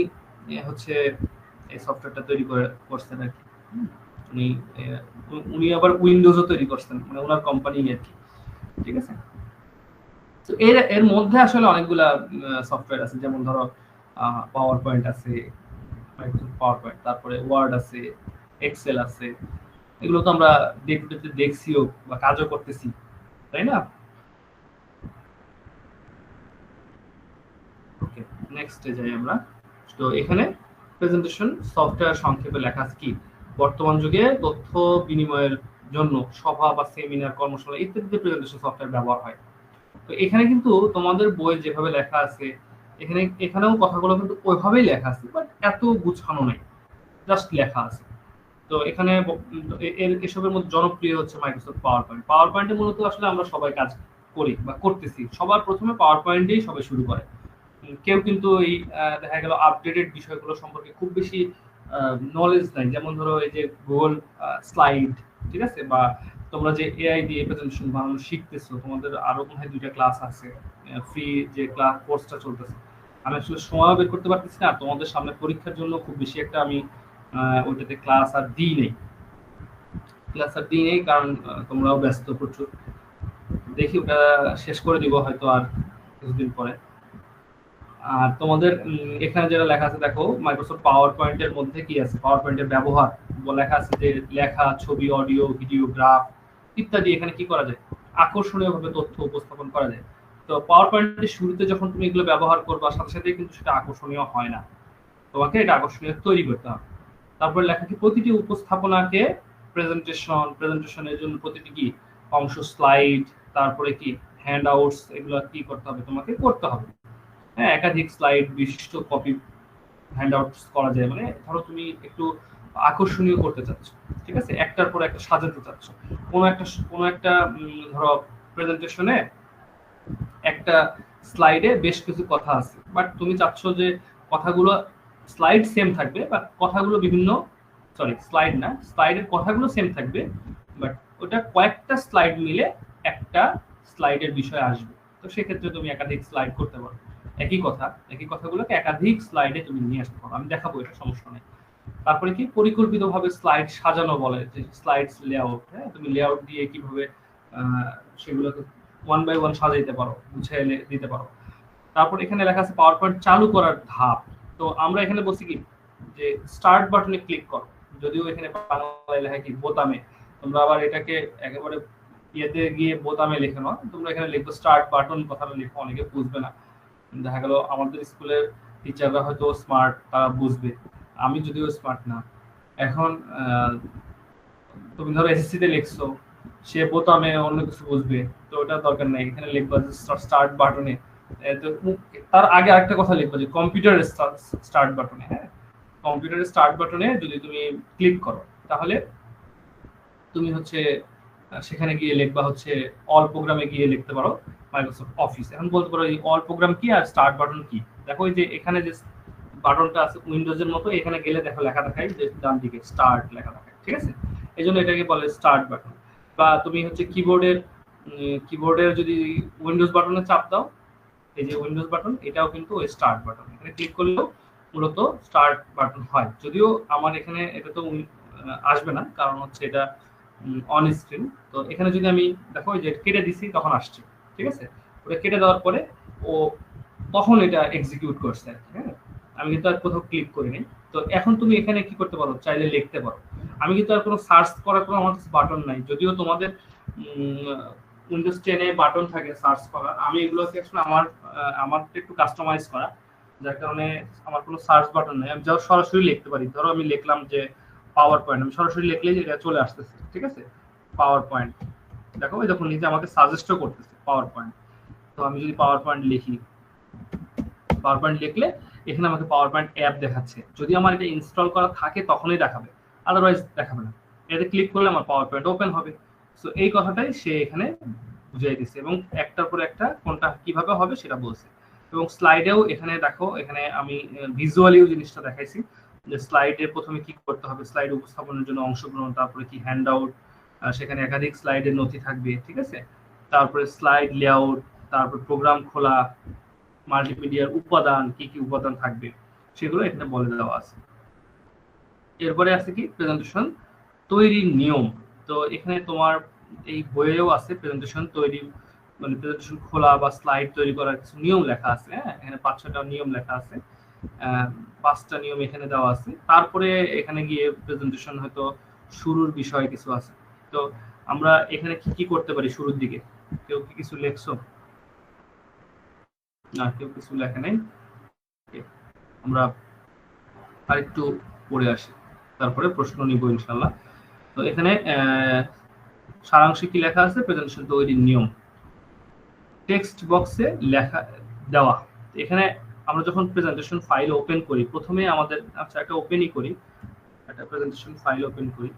হচ্ছে এই সফটওয়্যারটা তৈরি করছেন আর কি। উনি আবার উইন্ডোজও তৈরি করছেন, মানে ওনার কোম্পানি আর কি। ঠিক আছে, তো এর মধ্যে আসলে অনেকগুলা সফটওয়্যার আছে, যেমন ধরো পাওয়ার পয়েন্ট আছে, মাইক্রোসফট পাওয়ার পয়েন্ট, তারপরে ওয়ার্ড আছে, এক্সেল আছে, এগুলো তো আমরা ডে টু ডে দেখছিও বা কাজও করতেছি, তাই না? ওকে, নেক্সটে যাই আমরা। তো এখানে প্রেজেন্টেশন সফটওয়্যার সংক্ষেপে লেখা আছে কি, বর্তমান যুগে তথ্য বিনিময়ের জন্য সভা বা সেমিনার, কর্মশালা ইত্যাদিতে প্রেজেন্টেশন সফটওয়্যার ব্যবহার হয়। তো এখানে কিন্তু তোমাদের বই যেভাবে লেখা আছে, এখানেও কথাগুলো কিন্তু ওইভাবেই লেখা আছে, বাট এত গুছানো নেই, জাস্ট লেখা আছে। তো এখানে এসবের মধ্যে জনপ্রিয় হচ্ছে মাইক্রোসফট পাওয়ার পয়েন্ট। পাওয়ার পয়েন্টে মূলত আসলে আমরা সবাই কাজ করি বা করতেছি, সবার প্রথমে পাওয়ার পয়েন্টেই সবাই শুরু করে। কেউ কিন্তু এই দেখা গেল আপডেটেড বিষয়গুলো সম্পর্কে খুব বেশি নলেজ নাই। যেমন ধরো এই যে গুগল স্লাইড, ঠিক আছে, বা তোমরা যে এআই দিয়ে প্রেজেন্টেশন বানানো শিখতেছো, তোমাদের আরো মনে হয় 2টা ক্লাস আছে, ফ্রি যে ক্লাস কোর্সটা চলতেছে। আমি আসলে সময় বের করতে পারতেছি না, তোমাদের সামনে পরীক্ষার জন্য খুব বেশি একটা আমি ওইটাতে ক্লাস আর দিই নেই, কারণ তোমরাও ব্যস্ত প্রচুর। দেখি ওটা শেষ করে দিব হয়তো আর কিছুদিন পরে। আর তোমাদের এখানে যেটা লেখা আছে দেখো, মাইক্রোসফট পাওয়ার পয়েন্টের মধ্যে কি আছে, পাওয়ার পয়েন্টের ব্যবহার লেখা আছে যে লেখা, ছবি, অডিও, ভিডিও, গ্রাফ ইত্যাদি এখানে কি করা যায়, আকর্ষণীয় ভাবে তথ্য উপস্থাপন করা যায়। তো পাওয়ার পয়েন্টের শুরুতে যখন তুমি এগুলো ব্যবহার করবা, সাথে সাথে কিন্তু সেটা আকর্ষণীয় হয় না, তোমাকে এটা আকর্ষণীয় তৈরি করতে হবে। তারপর লেখা কি, প্রতিটি উপস্থাপনাকে প্রেজেন্টেশনের জন্য প্রতিটি কি অংশ, স্লাইড, তারপরে কি হ্যান্ড আউটস, এগুলো কি করতে হবে, তোমাকে করতে হবে। হ্যাঁ, একাধিক স্লাইড বিশিষ্ট কপি হ্যান্ড আউটস করা যায়। মানে ধরো তুমি একটু আকর্ষণীয় করতে চাচ্ছ, ঠিক আছে, একটার পর একটা সাজাতে চাচ্ছ, কোনো একটা ধরো প্রেজেন্টেশনে একটা স্লাইডে বেশ কিছু কথা আছে, বাট তুমি চাচ্ছ যে কথাগুলো স্লাইড সেম থাকবে, বা কথাগুলো বিভিন্ন, স্লাইড না, স্লাইডের কথাগুলো সেম থাকবে, বাট ওটা কয়েকটা স্লাইড মিলে একটা স্লাইডের বিষয় আসবে। তো সেক্ষেত্রে তুমি একাধিক স্লাইড করতে পারো, একই কথাগুলোকে একাধিক স্লাইডে তুমি নিয়ে আসতে পারো। আমি দেখাবো, এটা সমস্যা নেই। তারপরে কি, পরিকল্পিতভাবে স্লাইড সাজানো বলে, যে স্লাইডস লেআউট। হ্যাঁ, তুমি লেআউট দিয়ে কিভাবে সেগুলোকে ওয়ান বাই ওয়ান সাজাইতে পারো, গুছিয়ে দিতে পারো। তারপর এখানে লেখা আছে পাওয়ার পয়েন্ট চালু করার ধাপ। তো আমরা এখানে বলছি কি, যে স্টার্ট বাটনে ক্লিক করো, যদিও এখানে বাংলায় লেখা কি বোতামে, তোমরা আবার এটাকে একেবারে ইয়েতে গিয়ে বোতামে লেখে নাও, তোমরা এখানে লিখবো স্টার্ট বাটন, কথাটা লিখো, অনেকে বুঝবে না। দেখা গেল আমাদের স্কুলের টিচাররা হয়তো স্মার্ট, তারা বুঝবে, আমি যদিও স্মার্ট না। এখন তুমি ধরো এসএসসি তে লিখছো, সে বোতামে অন্য কিছু বুঝবে, তো ওটা দরকার নাই, এখানে লিখবা যে স্টার্ট বাটনে। তার আগে আরেকটা কথা লিখবা যে কম্পিউটারের স্টার্ট বাটনে। হ্যাঁ, কম্পিউটারের স্টার্ট বাটনে যদি তুমি ক্লিক করো, তাহলে তুমি হচ্ছে সেখানে গিয়ে লিখবা হচ্ছে অল প্রোগ্রামে গিয়ে লিখতে পারো মাইক্রোসফট অফিস। এখন বলতে পারো এই অল প্রোগ্রাম কি আর স্টার্ট বাটন কি। দেখো এই যে এখানে যে বাটনটা আছে উইন্ডোজের মতো, এখানে গেলে দেখো লেখা দেখায় যে ডান দিকে স্টার্ট লেখা দেখায়, ঠিক আছে, এই জন্য এটাকে বলে স্টার্ট বাটন। বা তুমি হচ্ছে কিবোর্ডের যদি উইন্ডোজ বাটনে চাপ দাও, এই যে উইন্ডোজ বাটন, এটাও কিন্তু ওই স্টার্ট বাটন, এখানে ক্লিক করলেও মূলত স্টার্ট বাটন হয়। যদিও আমার এখানে এটা তো আসবে না, কারণ হচ্ছে এটা অন স্ক্রিন। তো এখানে যদি আমি দেখো যে কেটে দিছি, তখন আসছে, ঠিক আছে, ওটা কেটে দেওয়ার পরে ও তখন এটা এক্সিকিউট করছে আর কি। হ্যাঁ, আমি কিন্তু আর কোথাও ক্লিক করিনি। তো এখন তুমি এখানে কি করতে পারো, চাইলে লিখতে পারো। আমি কিন্তু আর কোনো সার্চ করার কোনো আমার কাছে বাটন নাই, যদিও তোমাদের উইন্ডোজ 10 এ বাটন থাকে সার্চ করার। আমি এগুলোকে আসলে আমার একটু কাস্টমাইজ করা, যার কারণে আমার কোনো সার্চ বাটন নেই, আমি যাও সরাসরি লিখতে পারি। ধরো আমি লিখলাম যে পাওয়ার পয়েন্ট, আমি সরাসরি লিখলেই এটা চলে আসতেছে, ঠিক আছে, পাওয়ার পয়েন্ট। দেখো এই দেখুন নিজে আমাকে সাজেস্টও করতেছে পাওয়ার পয়েন্ট। তো আমি যদি পাওয়ার পয়েন্ট লিখি, পাওয়ার পয়েন্ট লিখলে এখানে আমাকে পাওয়ার পয়েন্ট অ্যাপ দেখাচ্ছে। যদি আমার এটা ইনস্টল করা থাকে তখনই দেখাবে, আদারওয়াইজ দেখাবে না। এটাতে ক্লিক করলে আমার পাওয়ার পয়েন্ট ওপেন হবে। সো এই কথাটাই সে এখানে বুঝিয়ে দিচ্ছে, এবং একটার পর একটা কোনটা কিভাবে হবে সেটা বলছে। এবং স্লাইডেও এখানে দেখো, এখানে আমি ভিজুয়ালিও জিনিসটা দেখাইছি, যে স্লাইডে প্রথমে কি করতে হবে, স্লাইড উপস্থাপনের জন্য অংশগ্রহণ, তারপরে কি হ্যান্ড আউট, সেখানে একাধিক স্লাইডের নথি থাকবে, ঠিক আছে, তারপরে স্লাইড লেআউট, তারপর প্রোগ্রাম খোলা, মাল্টিমিডিয়ার উপাদান, কি কি উপাদান থাকবে সেগুলো এখানে বলে দেওয়া আছে। এরপরে আছে কি প্রেজেন্টেশন তৈরির নিয়ম। তো এখানে তোমার এই বইয়েও আছে প্রেজেন্টেশন তৈরি, মানে প্রেজেন্টেশন খোলা বা স্লাইড তৈরি করার কিছু নিয়ম লেখা আছে। হ্যাঁ, এখানে 5-6টা নিয়ম লেখা আছে, 5টা নিয়ম এখানে দেওয়া আছে। তারপরে এখানে গিয়ে প্রেজেন্টেশন হয়তো শুরুর বিষয় কিছু আছে। তো আমরা এখানে কি কি করতে পারি শুরুর দিকে? কেউ কি কিছু লেখছো? না, কেউ কিছু লেখে নাই। আমরা আরেকটু পড়ে আসি, তারপরে প্রশ্ন নিব ইনশাল্লাহ। তো এখানে সারাংশে কি লেখা আছে? প্রেজেন্টেশন তৈরির নিয়ম। টেক্সট বক্সে লেখা দেওয়া। এখানে আমরা যখন প্রেজেন্টেশন ফাইল ওপেন করি, প্রথমে আমাদের একটা ওপেনই করি, একটা প্রেজেন্টেশন ফাইল ওপেন করি।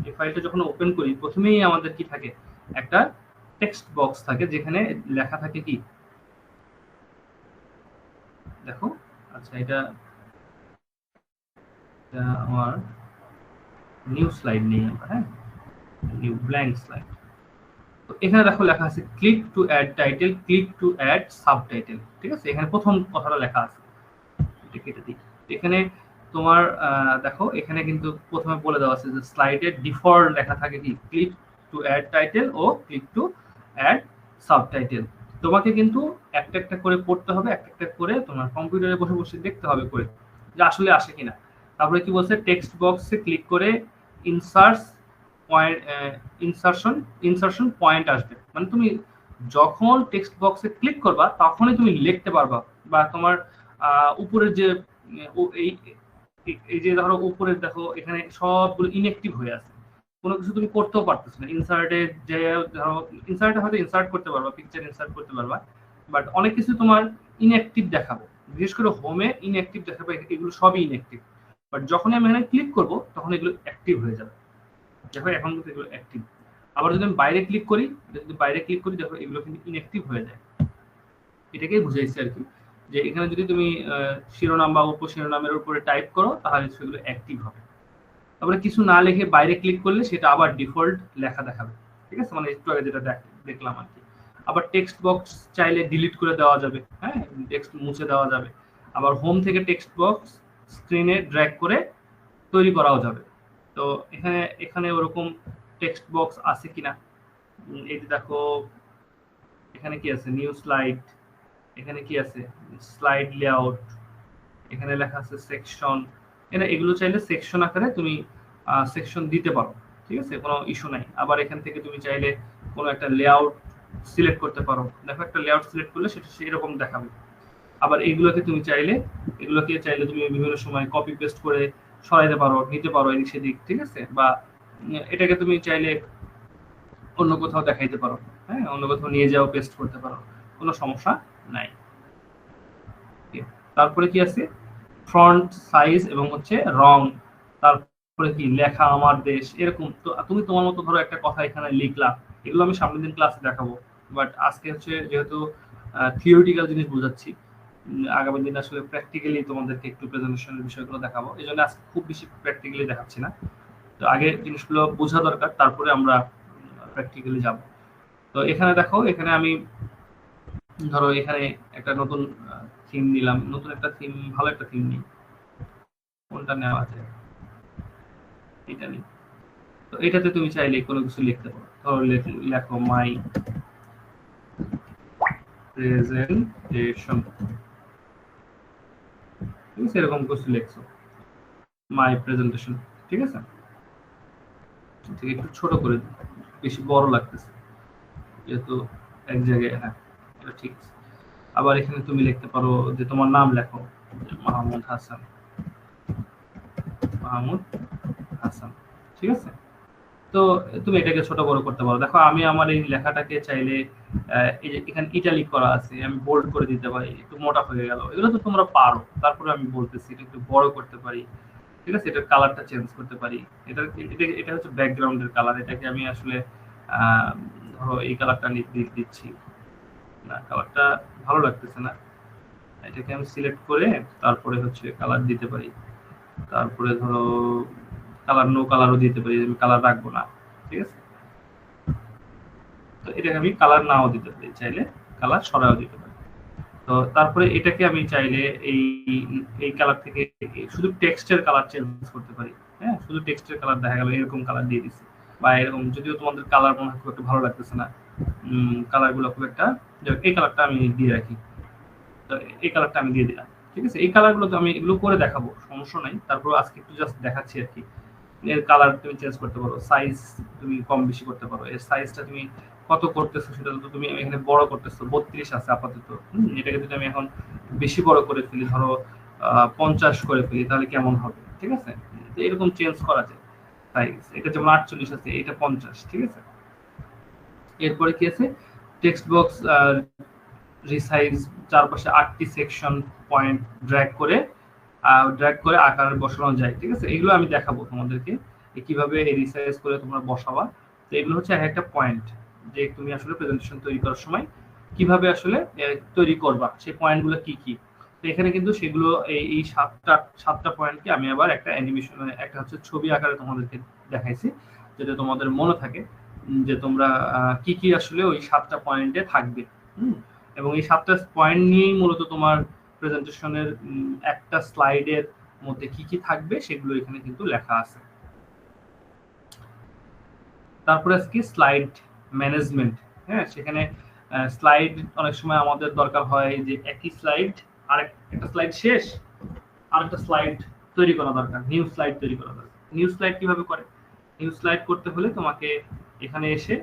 এই ফাইলটা যখন ওপেন করি, প্রথমেই আমাদের কি থাকে? একটা টেক্সট বক্স থাকে, যেখানে লেখা থাকে কি, দেখো। আচ্ছা, এটা আমার নিউ স্লাইড নেই আমরা, হ্যাঁ, নিউ ব্ল্যাঙ্ক স্লাইড। তো এখানে দেখো লেখা আছে click to add title, click to add subtitle. ঠিক আছে, এখানে প্রথম কথাটা লেখা আছে, এটা কেটে দিই। এখানে তোমার দেখো, এখানে কিন্তু প্রথমে বলে দেওয়া আছে যে স্লাইডের ডিফল্ট লেখা থাকে কি, ক্লিক টু অ্যাড টাইটেল ও ক্লিক টু অ্যাড সাবটাইটেল। তোমাকে কিন্তু একটা একটা করে পড়তে হবে, একটা একটা করে তোমার কম্পিউটারে বসে বসে দেখতে হবে করে যে আসলে আসে কিনা। তারপরে কি বলছে, টেক্সট বক্সে ক্লিক করে ইনসার্ট পয়েন্ট, ইনসারশন পয়েন্ট আসবে। মানে তুমি যখন টেক্সট বক্সে ক্লিক করবা তখনই তুমি লিখতে পারবা, বা তোমার উপরের যে এই এই যে ধরো উপরের দেখো, এখানে সবগুলো ইনঅ্যাক্টিভ হয়ে আছে, কোনো কিছু তুমি করতেও পারতেছো না। ইনসার্টে যে ধরো, ইনসার্টে হয়তো ইনসার্ট করতে পারবা, পিকচার ইনসার্ট করতে পারবা, বাট অনেক কিছু তোমার ইনঅ্যাক্টিভ দেখাবো। বিশেষ করে হোমে ইনঅ্যাক্টিভ দেখাবে, এগুলো সবই ইনঅ্যাক্টিভ। বাট যখনই আমি এখানে ক্লিক করব তখন এগুলো অ্যাক্টিভ হয়ে যাবে। দেখো এখন কিন্তু এগুলো অ্যাক্টিভ। আবার যদি আমি বাইরে ক্লিক করি, যদি বাইরে ক্লিক করি, দেখো এগুলো কিন্তু ইনঅ্যাক্টিভ হয়ে যায়। এটাকেই বুঝাইছি আর কি, যে এখানে যদি তুমি শিরোনাম বা উপশিরোনামের উপরে টাইপ করো তাহলে সেগুলো অ্যাক্টিভ হবে। তারপরে কিছু না লিখে বাইরে ক্লিক করলে সেটা আবার ডিফল্ট লেখা দেখাবে। ঠিক আছে, মানে একটু আগে যেটা দেখলাম আর কি। আবার টেক্সট বক্স চাইলে ডিলিট করে দেওয়া যাবে, হ্যাঁ, টেক্সট মুছে দেওয়া যাবে। আবার হোম থেকে টেক্সট বক্স স্ক্রিনে ড্র্যাগ করে তৈরি করাও যাবে। তো এখানে এখানে ওরকম টেক্সট বক্স আছে কিনা, এই যে দেখো এখানে কি আছে, নিউ স্লাইড, এখানে কি আছে, স্লাইড লেআউট, এখানে লেখা আছে সেকশন। এগুলো চাইলে সেকশন আকারে তুমি সেকশন দিতে পারো। ঠিক আছে, কোনো ইস্যু নাই। আবার এখান থেকে তুমি চাইলে কোনো একটা লেআউট সিলেক্ট করতে পারো। দেখো একটা লেআউট সিলেক্ট করলে সেটা সেরকম দেখাবে। আবার এগুলোকে চাইলে তুমি বিভিন্ন সময় কপি পেস্ট করে সরাইতে পারো, নিতে পারো এদিক সেদিক। ঠিক আছে, বা এটাকে তুমি চাইলে অন্য কোথাও দেখাইতে পারো, হ্যাঁ, অন্য কোথাও নিয়ে যাও, পেস্ট করতে পারো, কোনো সমস্যা নাই। তারপরে কি আছে, ফন্ট সাইজ এবং হচ্ছে রং। তারপরে কি লেখা আমার দেশ, এরকম। তো তুমি তোমার মতো ধরো একটা কথা এখানে লিখলা, এগুলো আমি সামনের দিন ক্লাসে দেখাবো। বাট আজকে হচ্ছে যেহেতু থিওরিটিক্যাল জিনিস বোঝাচ্ছি, আগামী দিন আসলে প্র্যাকটিক্যালি তোমাদেরকে একটু প্রেজেন্টেশনের বিষয়গুলো দেখাবো, এই জন্য আজকে খুব বেশি প্র্যাকটিক্যালি দেখাচ্ছি না। তো আগে জিনিসগুলো বোঝা দরকার, তারপরে আমরা প্র্যাকটিক্যালি যাব। তো এখানে দেখো, এখানে আমি ধরো এখানে একটা নতুন থিম নিলাম, নতুন একটা থিম, ভালো একটা থিম নিই। কোনটা নেওয়া যায়, এটা নিই। তো এটাতে তুমি চাইলে কোনো কিছু লিখতে পারো। ধরো লেখো মাই প্রেজেন্টেশন। ঠিক আছে, এরকম কিছু লিখছো, মাই প্রেজেন্টেশন। ঠিক আছে, ঠিক একটু ছোট করে দিই, বেশি বড় লাগতেছে যেহেতু এক জায়গায়। হ্যাঁ, এটা ঠিক আছে। আবার এখানে তুমি লিখতে পারো যে তোমার নাম লেখো, মাহমুদ হাসান, মাহমুদ হাসান। ঠিক আছে, তো তুমি এটাকে ছোট বড় করতে পারো। দেখো আমি আমার এই লেখাটাকে চাইলে এই যে এখানে ইটালিক করা আছে, আমি বোল্ড করে দিতে পারি, একটু মোটা হয়ে গেল, এগুলো তো তোমরা পারো। তারপরে আমি বলতেছি এটা একটু বড় করতে পারি। ঠিক আছে, এটার কালারটা চেঞ্জ করতে পারি। এটা হচ্ছে ব্যাকগ্রাউন্ডের কালার, এটাকে আমি আসলে ধরো এই কালারটা দিচ্ছি না, কালারটা ভালো লাগতেছে না, এটাকে আমি সিলেক্ট করে তারপরে হচ্ছে কালার দিতে পারি। তারপরে ধরো কালার, নো কালারও দিতে পারি, আমি কালার রাখবো না। ঠিক আছে, তো এটাকে আমি কালার নাও দিতে পারি, চাইলে কালার সরাও দিতে পারি। তো তারপরে এটাকে আমি চাইলে এই এই কালার থেকে শুধু টেক্সটের কালার চেঞ্জ করতে পারি। হ্যাঁ, শুধু টেক্সটের কালার দেখা গেল এরকম কালার দিয়ে দিচ্ছি, বা এরকম। যদিও তোমাদের কালার মনে হয় খুব একটা ভালো লাগতেছে না, কালারগুলো খুব একটা, এই কালারটা আমি দিয়ে রাখি। তো এই কালারটা আমি দিয়ে দিলাম। ঠিক আছে, এই কালারগুলো তো আমি এগুলো করে দেখাবো, সমস্যা নাই। তারপর আজকে একটু জাস্ট দেখাচ্ছি আর কি, এর কালার তুমি চেঞ্জ করতে পারো, সাইজ তুমি কম বেশি করতে পারো, এর সাইজটা তুমি কত করতেছো সেটা তো তুমি এখানে বড় করতেছো, 32 আছে আপাতত। এটাকে যদি আমি এখন বেশি বড় করে ফেলি, ধরো 50 করে ফেলি, তাহলে কেমন হবে? ঠিক আছে, তো এরকম চেঞ্জ করা যায় সাইজ। এটা যেমন 48 আছে, এটা 50, ঠিক আছে। এরপরে কি আছে, টেক্সট বক্স রিসাইজ, চারপাশে 8টি সেকশন পয়েন্ট ড্র্যাগ করে আকার বসানো যায়, ঠিক আছে। এগুলো আমি দেখাবো তোমাদেরকে কিভাবে রিসাইজ করে তোমরা বসাবা। তো এগুলো হচ্ছে এক একটা পয়েন্ট, যে তুমি আসলে প্রেজেন্টেশন তৈরি করার সময় কিভাবে আসলে তৈরি করবা, সেই পয়েন্টগুলো কি কি। তো এখানে কিন্তু সেগুলো এই সাতটা পয়েন্টকে আমি আবার একটা অ্যানিমেশন, একটা হচ্ছে ছবি আকারে তোমাদেরকে দেখাইছি, যাতে তোমাদের মনে থাকে যে তোমরা কি কি আসলে ওই 7টা পয়েন্টে থাকবে। এবং এই 7টা পয়েন্ট নিয়েই মূলত তোমার প্রেজেন্টেশনের একটা স্লাইডের মধ্যে কি কি থাকবে সেগুলো এখানে কিন্তু লেখা আছে। তারপরে আজকে স্লাইড ম্যানেজমেন্ট। হ্যাঁ, সেখানে স্লাইড অনেক সময় আমাদের দরকার হয় যে একই স্লাইড, একটা স্লাইড শেষ, আরেকটা স্লাইড তৈরি করা দরকার, নিউ স্লাইড তৈরি করা দরকার। নিউ স্লাইড কিভাবে করে? নিউ স্লাইড করতে হলে তোমাকে এখানে এসে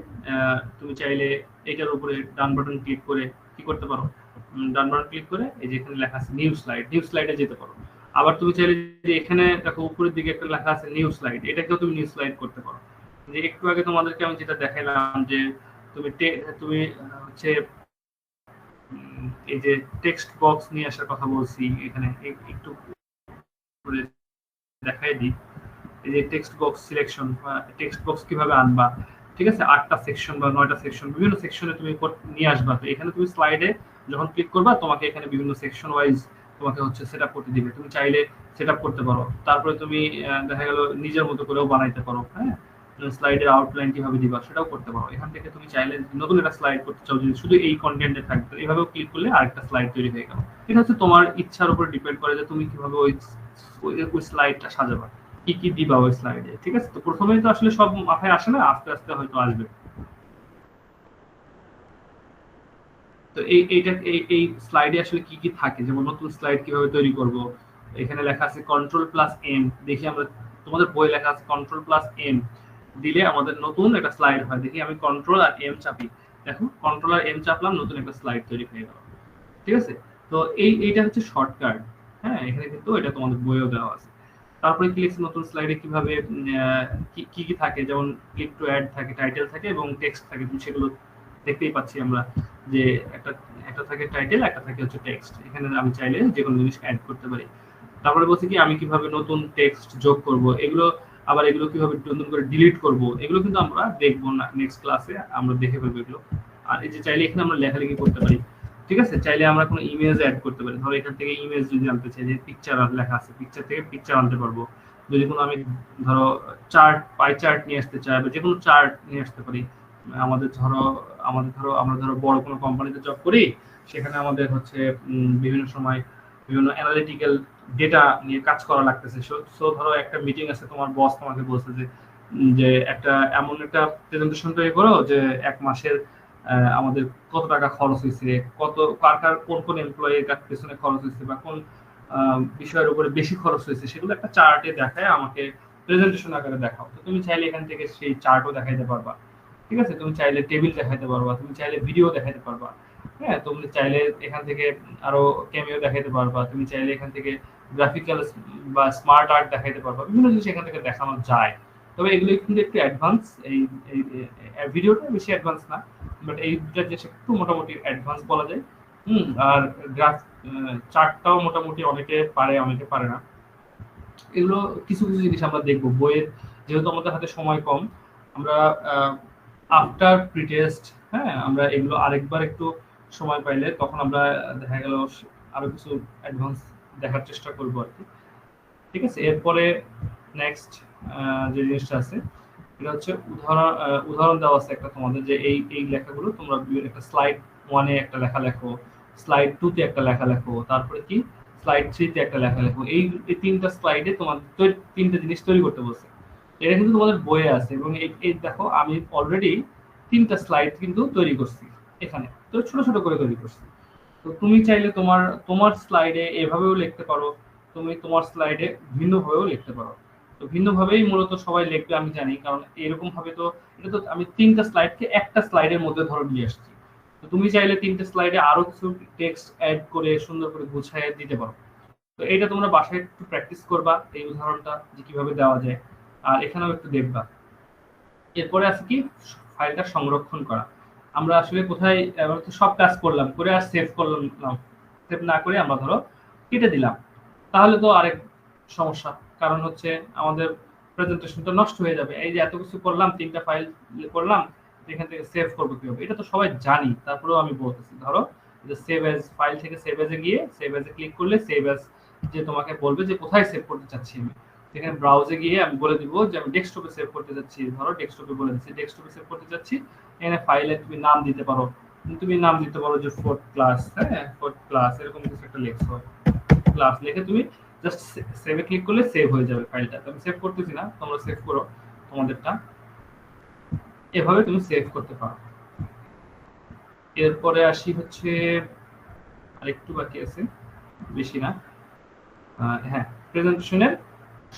তুমি চাইলে এটার উপরে ডান বাটন ক্লিক করে কি করতে পারো, ডান বাটন ক্লিক করে এই যে এখানে লেখা আছে নিউ স্লাইড, নিউ স্লাইডে যেতে পারো। আবার তুমি চাইলে যে এখানে দেখো উপরের দিকে একটা লেখা আছে নিউ স্লাইড, এটাকেও তুমি নিউ স্লাইড করতে পারো। যে একটু আগে তোমাদেরকে আমি যেটা দেখাইলাম যে তুমি হচ্ছে এই যে টেক্সট বক্স নিয়ে আসার কথা বলছি, এখানে একটু দেখাই দিই। এই যে টেক্সট বক্স সিলেকশন বা টেক্সট বক্স কিভাবে আনবা, ঠিক আছে। 8টা সেকশন বা 9টা সেকশন, বিভিন্ন সেকশনে তুমি নিয়ে আসবা। তো এখানে তুমি স্লাইডে যখন ক্লিক করবা, তোমাকে এখানে বিভিন্ন সেকশন ওয়াইজ তোমাকে হচ্ছে সেটআপ করতে দিবে। তুমি চাইলে সেটআপ করতে পারো। তারপরে তুমি দেখা গেল নিজের মতো করেও বানাইতে পারো। হ্যাঁ, স্লাইডের আউটলাইন কিভাবে দিবা সেটাও করতে পারো। এখান থেকে তুমি চাইলে নতুন একটা স্লাইড করতে চাও, যদি শুধু এই কন্টেন্টে থাকবে, এইভাবেও ক্লিক করলে আরেকটা স্লাইড তৈরি হয়ে গেল। এটা হচ্ছে তোমার ইচ্ছার উপর ডিপেন্ড করে যে তুমি কিভাবে ওই স্লাইডটা সাজাবা, কি কি দিবা ওই স্লাইডে, ঠিক আছে। তো প্রথমেই তো আসলে সব মাথায় আসে না, আস্তে আস্তে হয়তো আসবে। তো এই স্লাইডে আসলে কি কি থাকে, যেমন নতুন স্লাইড কিভাবে তৈরি করব, এখানে লেখা আছে Ctrl+M। দেখি আমরা, তোমাদের বই লেখা আছে Ctrl+M দিলে আমাদের নতুন একটা স্লাইড হয়। দেখি আমি Ctrl আর M চাপি, দেখো Ctrl আর M চাপলাম, নতুন একটা স্লাইড তৈরি হয়ে গেল, ঠিক আছে। তো এইটা হচ্ছে শর্টকাট। হ্যাঁ, এখানে কিন্তু এটা তোমাদের বইও দেওয়া আছে। তারপরে ক্লিক নতুন স্লাইডে কিভাবে কি কি থাকে, যেমন ক্লিক টু অ্যাড থাকে, টাইটেল থাকে এবং টেক্সট থাকে। তুমি সেগুলো দেখতেই পাচ্ছি আমরা, যে একটা থাকে টাইটেল, একটা থাকে হচ্ছে টেক্সট। এখানে আমি চাইলে যে কোনো জিনিস অ্যাড করতে পারি। তারপরে বলছি কি আমি কিভাবে নতুন টেক্সট যোগ করব, এগুলো আবার এগুলো কিভাবে নতুন করে ডিলিট করব, এগুলো কিন্তু আমরা দেখবো না, নেক্সট ক্লাসে আমরা দেখে ফেলবো এগুলো। আর এই যে চাইলে এখানে আমরা লেখালেখি করতে পারি, ঠিক আছে। চাইলে আমরা কোনো ইমেজ অ্যাড করতে পারি, ধরো এখান থেকে ইমেজ যদি আনতে চাই, যে পিকচার লেখা আছে, পিকচার থেকে পিকচার আনতে পারবো। যদি কোনো আমি ধরো পাই চার্ট নিয়ে আসতে চাই, বা যে কোনো চার্ট নিয়ে আসতে পারি। আমরা ধরো বড় কোনো কোম্পানিতে জব করি, সেখানে আমাদের হচ্ছে বিভিন্ন সময় বিভিন্ন অ্যানালিটিক্যাল ডেটা নিয়ে কাজ করা লাগতেছে। সো ধরো একটা মিটিং আছে, তোমার বস তোমাকে বলছে যে একটা এমন একটা প্রেজেন্টেশন তৈরি করো যে এক মাসের আমাদের কত টাকা খরচ হয়েছে, কার কোন এমপ্লয়ির পেছনে খরচ হয়েছে, বা কোন বিষয়ের উপরে বেশি খরচ হয়েছে, সেগুলো একটা চার্টে দেখায় আমাকে প্রেজেন্টেশন আকারে দেখাও। তো তুমি চাইলে এখান থেকে সেই চার্টও দেখাইতে পারবা, ঠিক আছে। তুমি চাইলে টেবিল দেখাইতে পারবা, তুমি চাইলে ভিডিও দেখাইতে পারবা। হ্যাঁ, তুমি চাইলে এখান থেকে আরো ক্যামিও দেখাইতে পারবা, তুমি চাইলে এখান থেকে গ্রাফিক্যাল বা স্মার্ট আর্ট দেখাইতে পারবা। বিভিন্ন জিনিস এখান থেকে দেখানো যায়। তবে এগুলো কিন্তু একটু অ্যাডভান্স, এই ভিডিওটা বেশি অ্যাডভান্স না, বাট এই দুটা জিনিস একটু মোটামুটি অ্যাডভান্স বলা যায়। আর চার্টটাও মোটামুটি অনেকে পারে, অনেকে পারে না। এগুলো কিছু কিছু জিনিস আমরা দেখবো বইয়ের, যেহেতু আমাদের হাতে সময় কম, আমরা আফটার প্রিটেস্ট, হ্যাঁ, আমরা এগুলো আরেকবার একটু সময় পাইলে তখন আমরা দেখা গেল আরো কিছু অ্যাডভান্স দেখার চেষ্টা করবো আর কি, ঠিক আছে। এরপরে নেক্সট যে জিনিসটা আছে, এটা হচ্ছে উদাহরণ দেওয়া আছে একটা তোমাদের, যে এই লেখাগুলো তোমরা একটা স্লাইড 1-এ একটা লেখা লেখো, স্লাইড 2-তে একটা লেখা লেখো, তারপরে কি স্লাইড 3-তে একটা লেখা লেখো। এই তিনটা স্লাইডে তোমাদের তিনটা জিনিস তৈরি করতে বলছে। এটা কিন্তু তোমাদের বইয়ে আছে, এবং এই দেখো আমি অলরেডি 3টা স্লাইড কিন্তু তৈরি করছি এখানে, তো ছোট ছোট করে তৈরি করছি। তো তুমি চাইলে তোমার স্লাইডে এভাবেও লিখতে পারো, তুমি তোমার স্লাইডে ভিন্নভাবেও লিখতে পারো। তো তো ভিন্নভাবেই মূলত সবাই লিখবে আমি জানি, কারণ এরকম ভাবে তো এটা তো আমি 3টা স্লাইডকে একটা স্লাইডের মধ্যে ধরে নিয়ে আসছি। তো তুমি চাইলে 3টে স্লাইডে আরো কিছু টেক্সট অ্যাড করে সুন্দর করে গুছিয়ে দিতে পারো। তো এটা তোমরা বাসায় একটু প্র্যাকটিস করবা, এই উদাহরণটা যে কিভাবে দেওয়া যায়, আর এখানেও একটু দেখবা। এরপরে আছে কি ফাইলটা সংরক্ষণ করা। আমরা আসলে কোথায় আমরা তো সব কাজ করলাম করে আর সেভ করলাম, সেভ না করে আমরা ধরো কেটে দিলাম, তাহলে তো আরেক সমস্যা। কারণ হচ্ছে আমাদের প্রেজেন্টেশনটা নষ্ট হয়ে যাবে। এই যে এত কিছু করলাম, 3টা ফাইল করলাম, এখান থেকে সেভ করবো কিভাবে, এটা তো সবাই জানি, তারপরেও আমি বলতেছি। ধরো যে সেভ এজ, ফাইল থেকে সেভ এজে গিয়ে সেভ এজে ক্লিক করলে সেভ এজ যে তোমাকে বলবে যে কোথায় সেভ করতে চাচ্ছি আমি, এখানে ব্রাউজে গিয়ে আমি বলে দিব যে আমি ডেস্কটপে সেভ করতে যাচ্ছি। ধরো ডেস্কটপে বলে দিচ্ছি ডেস্কটপে সেভ করতে যাচ্ছি। এখানে ফাইলে তুমি নাম দিতে পারো, তুমি নাম দিতে পারো যে 4th ক্লাস, হ্যাঁ 4th ক্লাস এরকম কিছু একটা লিখছো, ক্লাস লিখে তুমি জাস্ট সেভে ক্লিক করলে সেভ হয়ে যাবে ফাইলটা। আমি সেভ করতেছি না, তোমরা সেভ করো তোমাদেরটা, এভাবে তুমি সেভ করতে পারো। এরপরে আসি হচ্ছে আরেকটু বাকি আছে, বেশি না। হ্যাঁ, প্রেজেন্টেশনের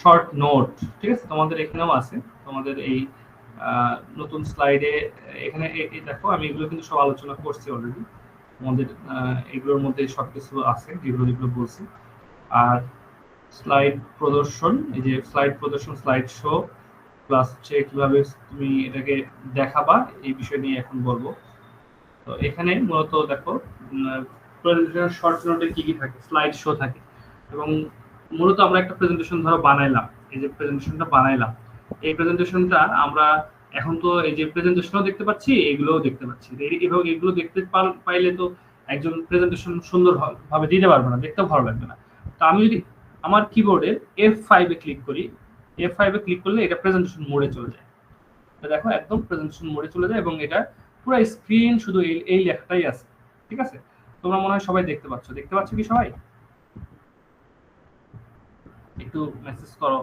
শর্ট নোট, ঠিক আছে, তোমাদের এখানেও আছে। তোমাদের এই নতুন স্লাইডে এখানে এই দেখো, আমি এগুলো কিন্তু সব আলোচনা করছি অলরেডি। তোমাদের এগুলোর মধ্যে সবকিছু আছে যেগুলো যেগুলো বলছি। আর স্লাইড প্রদর্শন, এই যে স্লাইড প্রদর্শন, স্লাইড শো, প্লাস হচ্ছে কিভাবে তুমি এটাকে দেখাবা, এই বিষয় নিয়ে এখন বলবো। তো এখানে মূলত দেখো প্রেজেন্টেশন শর্ট নোটে কি কি থাকে, স্লাইড শো থাকে। এবং মূলত আমরা একটা প্রেজেন্টেশন ধরো বানাইলাম, এই যে প্রেজেন্টেশনটা বানাইলাম, এই প্রেজেন্টেশনটা আমরা এখন তো এই যে প্রেজেন্টেশনও দেখতে পাচ্ছি, এগুলোও দেখতে পাচ্ছি। এবং এগুলো দেখতে পাইলে তো একজন প্রেজেন্টেশন সুন্দর ভাবে দিতে পারবে না, দেখতেও ভালো লাগবে না। তো আমি যদি আমার কিবোর্ডে F5 এ ক্লিক করি, F5 এ ক্লিক করলে এটা প্রেজেন্টেশন মোডে চলে যায়। তো দেখো একদম প্রেজেন্টেশন মোডে চলে যায়, এবং এটা পুরো স্ক্রিন শুধু এই লেখাটাই আছে, ঠিক আছে। তোমরা মনে হয় সবাই দেখতে পাচ্ছ কি সবাই? একটু মেসেজ করো।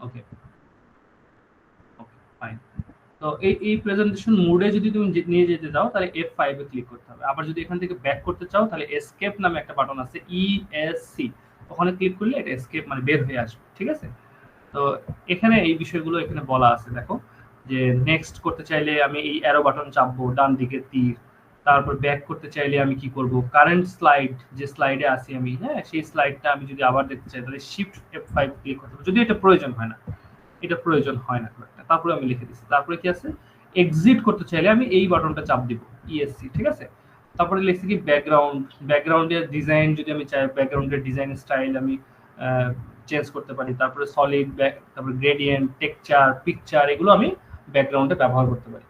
ওকে ওকে ফাইন। তো এই প্রেজেন্টেশন মোডে যদি তুমি নিয়ে যেতে চাও তাহলে F5 এ ক্লিক করতে হবে। আবার যদি এখান থেকে ব্যাক করতে চাও তাহলে এসকেপ নামে একটা বাটন আছে, ESC, ওখানে ক্লিক করলে এটা এসকেপ মানে বের হয়ে আসবে, ঠিক আছে। তো এখানে এই বিষয়গুলো এখানে বলা আছে, দেখো যে নেক্সট করতে চাইলে আমি এই অ্যারো বাটন চাপবো, ডান দিকে তীর। তারপর ব্যাক করতে চাইলে আমি কি করব, কারেন্ট স্লাইড যে স্লাইডে আছি আমি, হ্যাঁ সেই স্লাইডটা আমি যদি আবার দেখতে চাই তাহলে শিফট F5 ক্লিক করতে হবে, যদি এটা প্রয়োজন হয় না, এটা প্রয়োজন হয় না খুব একটা। তারপরে আমি লিখে দিচ্ছি, তারপরে কি আছে, এক্সিট করতে চাইলে আমি এই বাটনটা চাপ দিব, ESC, ঠিক আছে। তারপরে লিখছি কি ব্যাকগ্রাউন্ডের ডিজাইন, যদি আমি চাই ব্যাকগ্রাউন্ডের ডিজাইন স্টাইল আমি চেঞ্জ করতে পারি। তারপরে সলিড, তারপরে গ্রেডিয়েন্ট, টেক্সচার, পিকচার, এগুলো আমি ব্যাকগ্রাউন্ডে ব্যবহার করতে পারি।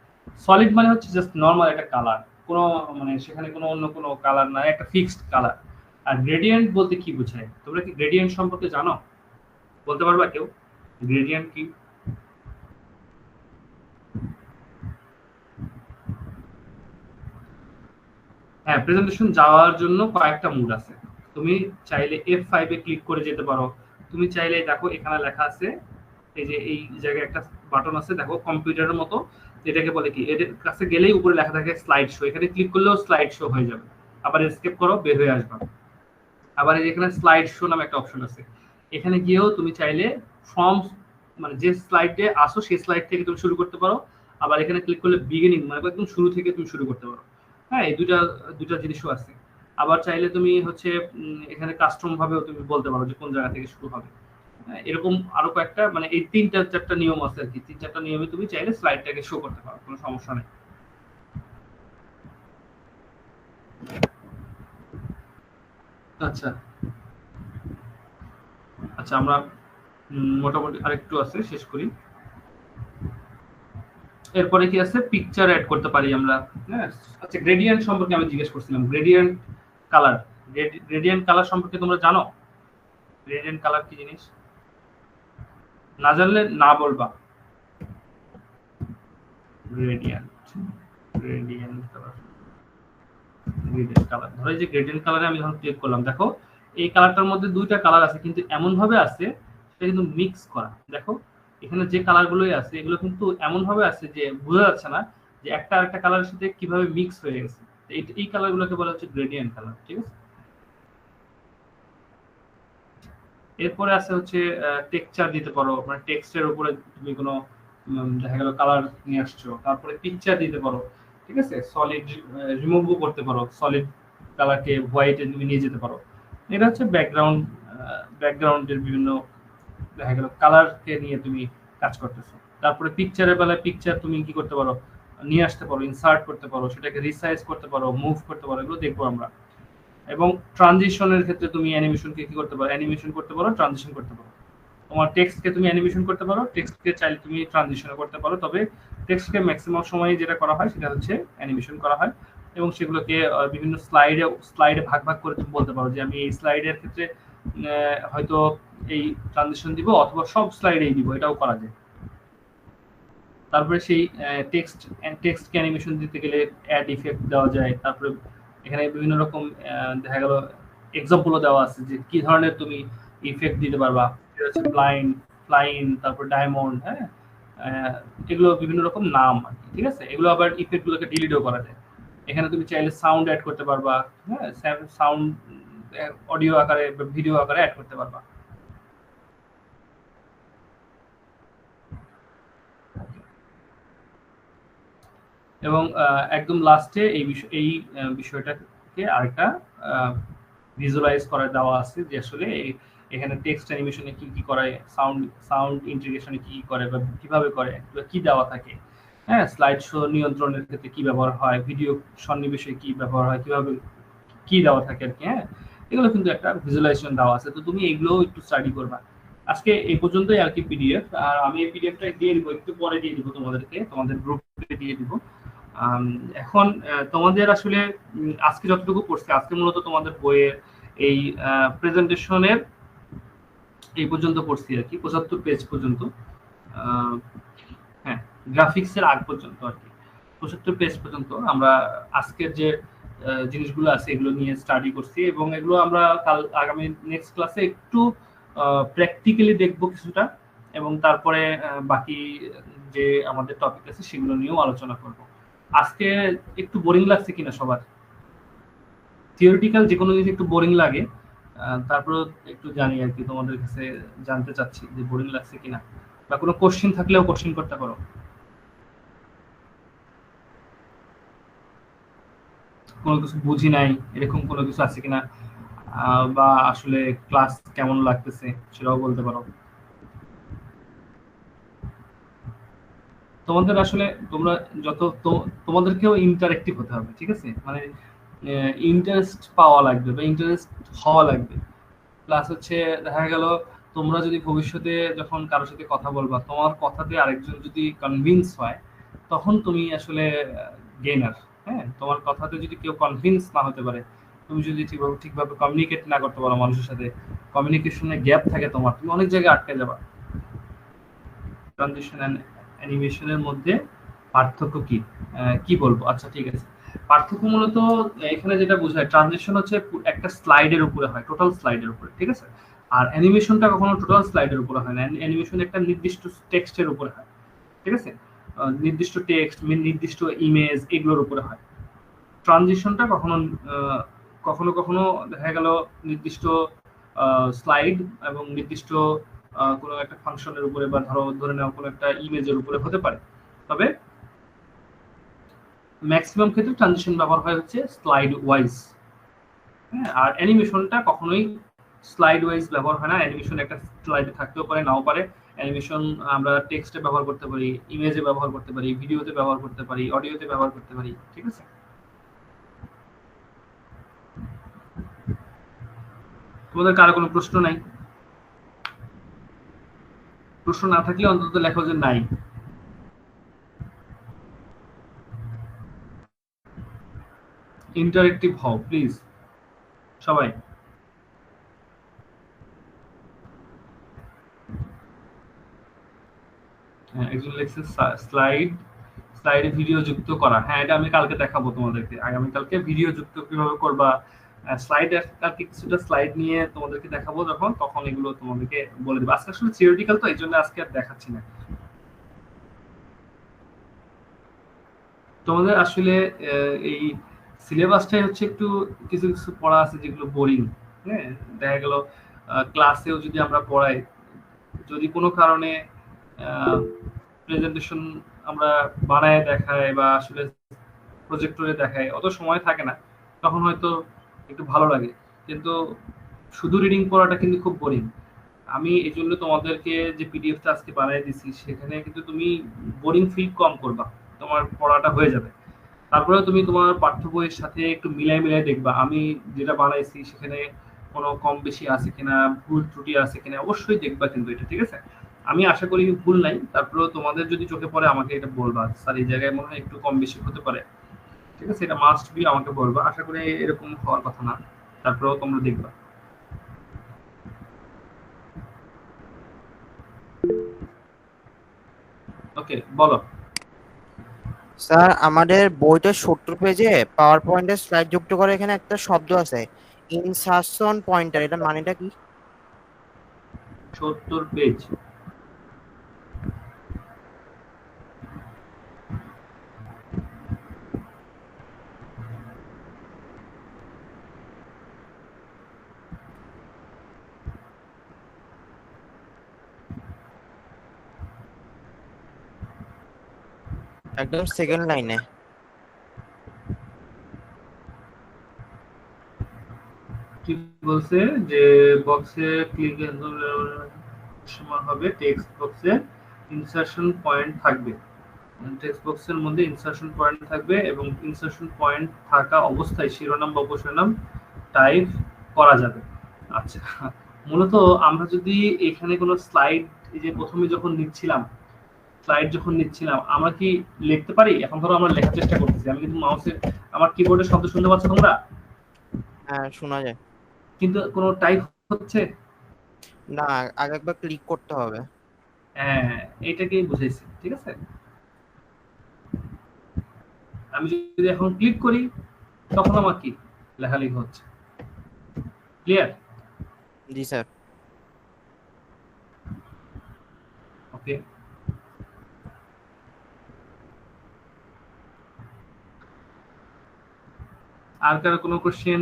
সলিড মানে হচ্ছে জাস্ট নর্মাল একটা কালার, কোনো মানে সেখানে কোনো অন্য কোনো কালার না, একটা ফিক্সড কালার। আর গ্রেডিয়েন্ট বলতে কি বোঝায়, তোমরা কি গ্রেডিয়েন্ট সম্পর্কে জানো? বলতে পারবা কেউ গ্রেডিয়েন্ট কি? হ্যাঁ, প্রেজেন্টেশন যাওয়ার জন্য কয়েকটা মুড আছে। তুমি চাইলে F5 এ ক্লিক করে যেতে পারো। তুমি চাইলে দেখো এখানে লেখা আছে, এই যে এই জায়গায় একটা বাটন আছে দেখো কম্পিউটারের মতো, এটাকে বলে কি, এর কাছে গেলেই উপরে লেখা থাকে স্লাইড শো, এখানে ক্লিক করলেও স্লাইড শো হয়ে যাবে। আবার এসকেপ করো, বের হয়ে আসবে। আবার এই যে এখানে স্লাইড শো নামে একটা অপশন আছে, এখানে গিয়েও তুমি চাইলে ফ্রম মানে যে স্লাইডে আসো সেই স্লাইড থেকে তুমি শুরু করতে পারো। আবার এখানে ক্লিক করলে বিগিনিং মানে একদম শুরু থেকে তুমি শুরু করতে পারো। হ্যাঁ, এই দুইটা জিনিসও আছে। আবার চাইলে তুমি হচ্ছে এখানে কাস্টম ভাবেও তুমি বলতে পারো যে কোন জায়গা থেকে শুরু হবে। এরকম আরো কয়েকটা মানে এই 3-4টা নিয়ম আছে আর কি, 3-4টা নিয়মে তুমি চাইলে স্লাইডটাকে শো করতে পারো, কোনো সমস্যা নেই। আচ্ছা আচ্ছা, আমরা মোটামুটি আরেকটু আছে, শেষ করি। এরপরে কি আছে, পিকচার অ্যাড করতে পারি আমরা। হ্যাঁ, আচ্ছা, গ্রেডিয়েন্ট সম্পর্কে আমি জিজ্ঞেস করছিলাম, গ্রেডিয়েন্ট কালার সম্পর্কে তোমরা জানো? গ্রেডিয়েন্ট কালার কি জিনিস? না জানলে না বলবা। গ্রেডিয়েন্ট কালার, ধরো এই যে গ্রেডিয়েন্ট কালারে আমি যখন ক্লিক করলাম, দেখো এই কালারটার মধ্যে দুইটা কালার আছে, কিন্তু এমন ভাবে আছে সেটা কিন্তু মিক্স করা। দেখো এখানে যে কালারগুলোই আছে এগুলো কিন্তু এমন ভাবে আছে যে বোঝা যাচ্ছে না যে একটা আরেকটা কালারের সাথে কিভাবে মিক্স হয়ে গেছে। এই কালারগুলোকে বলা হচ্ছে গ্রেডিয়েন্ট কালার, ঠিক আছে। এরপরে আছে হচ্ছে টেক্সচার দিতে পারো, মানে টেক্সটের উপরে তুমি কোনো দেখা গেল কালার নিয়ে আসছো, তারপরে পিকচার দিতে পারো, ঠিক আছে। সলিড রিমুভও করতে পারো, সলিড কালারকে হোয়াইটে তুমি নিয়ে যেতে পারো। এটা হচ্ছে ব্যাকগ্রাউন্ডের বিভিন্ন দেখা গেল কালারকে নিয়ে তুমি কাজ করতেছো। তারপরে পিকচারের বেলায় পিকচার তুমি কি করতে পারো, নিয়ে আসতে পারো, ইনসার্ট করতে পারো, সেটাকে রিসাইজ করতে পারো, মুভ করতে পারো, এগুলো দেখবো আমরা। এবং ট্রানজিশনের ক্ষেত্রে তুমি অ্যানিমেশনকে কি করতে পারো, অ্যানিমেশন করতে পারো, ট্রানজিশন করতে পারো। তোমার টেক্সটকে তুমি অ্যানিমেশন করতে পারো, টেক্সটকে চাইলে তুমি ট্রানজিশন করতে পারো, তবে টেক্সটকে ম্যাক্সিমাম সময় যেটা করা হয় সেটা হচ্ছে অ্যানিমেশন করা হয়। এবং সেগুলোকে বিভিন্ন স্লাইডে ভাগ ভাগ করে তুমি বলতে পারো যে আমি এই স্লাইডের ক্ষেত্রে হয়তো এই ট্রানজিশন দিব, অথবা সব স্লাইডেই দিব, এটাও করা যায়। তারপরে সেই টেক্সটকে অ্যানিমেশন দিতে গেলে অ্যাড ইফেক্ট দেওয়া যায়। তারপরে এখানে বিভিন্ন রকম দেখা গেল এক্সাম্পলও দেওয়া আছে যে কি ধরনের তুমি ইফেক্ট দিতে পারবা। এটা হচ্ছে ফ্লাইন, তারপর ডায়মন্ড, হ্যাঁ, এগুলো বিভিন্ন রকম নাম আর কি, ঠিক আছে। এগুলো আবার ইফেক্ট গুলোকে ডিলিটও করা যায়। এখানে তুমি চাইলে সাউন্ড অ্যাড করতে পারবা, হ্যাঁ, সাউন্ড অডিও আকারে বা ভিডিও আকারে অ্যাড করতে পারবা। এবং একদম লাস্টে এই বিষয়টাকে আরেকটা ভিজুয়ালাইজ করে দেওয়া আছে যে আসলে এখানে টেক্সট অ্যানিমেশনে কি কি করে, সাউন্ড ইন্টিগ্রেশনে কি কি করে বা কিভাবে করে, কি দেওয়া থাকে, হ্যাঁ, স্লাইড শো নিয়ন্ত্রণের ক্ষেত্রে কি ব্যবহার হয়, ভিডিও সন্নিবেশে কি ব্যবহার হয়, কিভাবে কি দেওয়া থাকে আর কি, হ্যাঁ, এগুলো কিন্তু একটা ভিজুয়ালাইজেশন দেওয়া আছে। তো তুমি এগুলো একটু স্টাডি করবা। আজকে এই পর্যন্তই আর কি পিডিএফ। আর আমি এই পিডিএফটা দিয়ে দিব, একটু পরে দিয়ে দিব তোমাদেরকে, তোমাদের গ্রুপে দিয়ে দিব। এখন তোমাদের আসলে আজকে যতটুকু পড়ছে, আজকে মূলত তোমাদের বইয়ের এই প্রেজেন্টেশনের এই পর্যন্ত পড়ছি আর কি, 75 পেজ পর্যন্ত। হ্যাঁ, গ্রাফিক্সের আগ পর্যন্ত আর কি 75 পেজ পর্যন্ত আমরা আজকের যে জিনিসগুলো আছে এগুলো নিয়ে স্টাডি করছি, এবং এগুলো আমরা আগামী নেক্সট ক্লাসে একটু প্র্যাকটিক্যালি দেখবো কিছুটা, এবং তারপরে বাকি যে আমাদের টপিক আছে সেগুলো নিয়েও আলোচনা করব। আজকে একটু বোরিং লাগছে কিনা সবার? থিওরিটিক্যাল যে কোনো জিনিস একটু বোরিং লাগে, তারপর একটু জানি আর কি, তোমাদের কাছে জানতে চাচ্ছি যে বোরিং লাগছে কিনা, বা কোনো কোশ্চেন থাকলেও কোশ্চেন করতে পারো। কোনো কিছু বুঝি নাই এরকম কোনো কিছু আছে কিনা, বা আসলে ক্লাস কেমন লাগতেছে সেটাও বলতে পারো। তোমাদের আসলে তোমরা যত তোমাদেরকেও ইন্টারেক্টিভ হতে হবে, ঠিক আছে, মানে ইন্টারেস্ট পাওয়া লাগবে বা ইন্টারেস্ট হওয়া লাগবে। প্লাস হচ্ছে দেখা গেল তোমরা যদি ভবিষ্যতে যখন কারোর সাথে কথা বলবা, তোমার কথাতে আরেকজন যদি কনভিন্স হয়, তখন তুমি আসলে গেইনার। হ্যাঁ, তোমার কথাতে যদি কেউ কনভিন্স না হতে পারে, তুমি যদি ঠিকভাবে কমিউনিকেট না করতে পারো মানুষের সাথে, কমিউনিকেশনে গ্যাপ থাকে তোমার, তুমি অনেক জায়গায় আটকে যাবা। ট্রানজিশন এন্ড অ্যানিমেশনের মধ্যে পার্থক্য কি, কি বলবো? আচ্ছা ঠিক আছে, পার্থক্য মূলত এখানে যেটা বোঝায়, ট্রানজিশন হচ্ছে একটা স্লাইডের উপরে হয়, টোটাল স্লাইডের উপরে, ঠিক আছে। আর অ্যানিমেশনটা কখনো টোটাল স্লাইডের উপরে হয় না, অ্যানিমেশন একটা নির্দিষ্ট টেক্সটের উপরে হয়, ঠিক আছে, নির্দিষ্ট টেক্সট, নির্দিষ্ট ইমেজ, এগুলোর উপরে হয়। ট্রানজিশনটা কখনো কখনো কখনো দেখা গেল নির্দিষ্ট স্লাইড এবং নির্দিষ্ট কোনো একটা ফাংশনের উপরে, বা ধরে নেওয়া কোনো একটা ইমেজের উপরে হতে পারে। তবে ম্যাক্সিমাম ক্ষেত্রে ট্রানজিশন ব্যবহার হয় হচ্ছে স্লাইড ওয়াইজ। হ্যাঁ, আর অ্যানিমেশনটা কখনোই স্লাইড ওয়াইজ ব্যবহার হয় না। অ্যানিমেশন একটা স্লাইডে থাকতেও পারে, নাও পারে। অ্যানিমেশন আমরা টেক্সটে ব্যবহার করতে পারি, ইমেজে ব্যবহার করতে পারি, ভিডিওতে ব্যবহার করতে পারি, অডিওতে ব্যবহার করতে পারি, ঠিক আছে। তোমাদের কারো কোনো প্রশ্ন নাই? প্রশ্ন না থাকলে অন্তত লেখো যে নাই। ইন্টারেক্টিভ হও প্লিজ সবাই। একজন লেখছে স্লাইডে ভিডিও যুক্ত করা। হ্যাঁ, এটা আমি কালকে দেখাবো তোমাদেরকে, আগামীকালকে ভিডিও যুক্ত কিভাবে করবা। কালকে কিছুটা স্লাইড নিয়ে তোমাদেরকে দেখাবো, তখন এগুলো তোমাদেরকে বলে দেবো। আজকে আসলে থিওরিটিক্যাল তো, এই জন্য আজকে আর দেখাচ্ছি না। তোমাদের আসলে এই সিলেবাসটাই হচ্ছে একটু কিছু কিছু পড়া আছে যেগুলো বোরিং। হ্যাঁ, দেখা গেল ক্লাসেও যদি আমরা পড়াই, যদি কোনো কারণে প্রেজেন্টেশন আমরা বানায় দেখাই বা আসলে প্রজেক্টরে দেখাই, অত সময় থাকে না, তখন হয়তো একটু ভালো লাগে। কিন্তু শুধু রিডিং পড়াটা কিন্তু খুব বোরিং। আমি এই জন্য তোমাদেরকে যে পিডিএফটা আজকে বানিয়ে দিছি সেখানে কিন্তু তুমি বোরিং ফিল কম করবা, তোমার পড়াটা হয়ে যাবে। তারপরে তুমি তোমার পাঠ্য বইয়ের সাথে একটু মিলাই মিলাই দেখবা আমি যেটা বানাইছি সেখানে কোনো কম বেশি আছে কিনা, ভুল ত্রুটি আছে কিনা, অবশ্যই দেখবা কিন্তু এটা, ঠিক আছে? আমি আশা করি ভুল নাই, তারপরেও তোমাদের যদি চোখে পড়ে আমাকে এটা বলবা, স্যার এই জায়গায় মনে হয় একটু কম বেশি হতে পারে, ঠিক আছে? এটা মাস্ট বি আমাকে বলবা, আশা করি এরকম হওয়ার কথা না, তারপরেও তোমরা দেখবা। ওকে, বলো। স্যার আমাদের বইটা 70 পেজে পাওয়ার পয়েন্টের স্লাইড যুক্ত করে এখানে একটা শব্দ আছে ইনসারশন পয়েন্টার, এটা মানেটা কি? 70 পেজ? একদম সেকেন্ড লাইনে। কি বলছে যে বক্সে ক্লিক সময় হবে, টেক্সট বক্সে ইনসারশন পয়েন্ট থাকবে, টেক্সট বক্সের মধ্যে ইনসারশন পয়েন্ট থাকবে এবং ইনসারশন পয়েন্ট থাকা অবস্থায় শিরোনাম বা উপশিরোনাম টাইপ করা যাবে। আচ্ছা, মূলত আমরা যদি এখানে কোনো স্লাইড, এই যে প্রথমে যখন নিচ্ছিলাম, স্লাইড যখন নিচ্ছিলাম আমরা কি লিখতে পারি? এখন ধরো আমরা লেখার চেষ্টা করতেছি, আমি কিন্তু মাউসের, আমার কিবোর্ডের শব্দ শুনতে পাচ্ছ তোমরা, হ্যাঁ শোনা যায়। কিন্তু কোনো টাইপ হচ্ছে না, আগে একবার ক্লিক করতে হবে। হ্যাঁ, এইটাকেই বুঝাইছি, ঠিক আছে? আমি যদি এখন ক্লিক করি তখন আমার কি লেখালেখি হচ্ছে, ক্লিয়ার? জি স্যার। ওকে, আর কারো কোনো কোশ্চেন?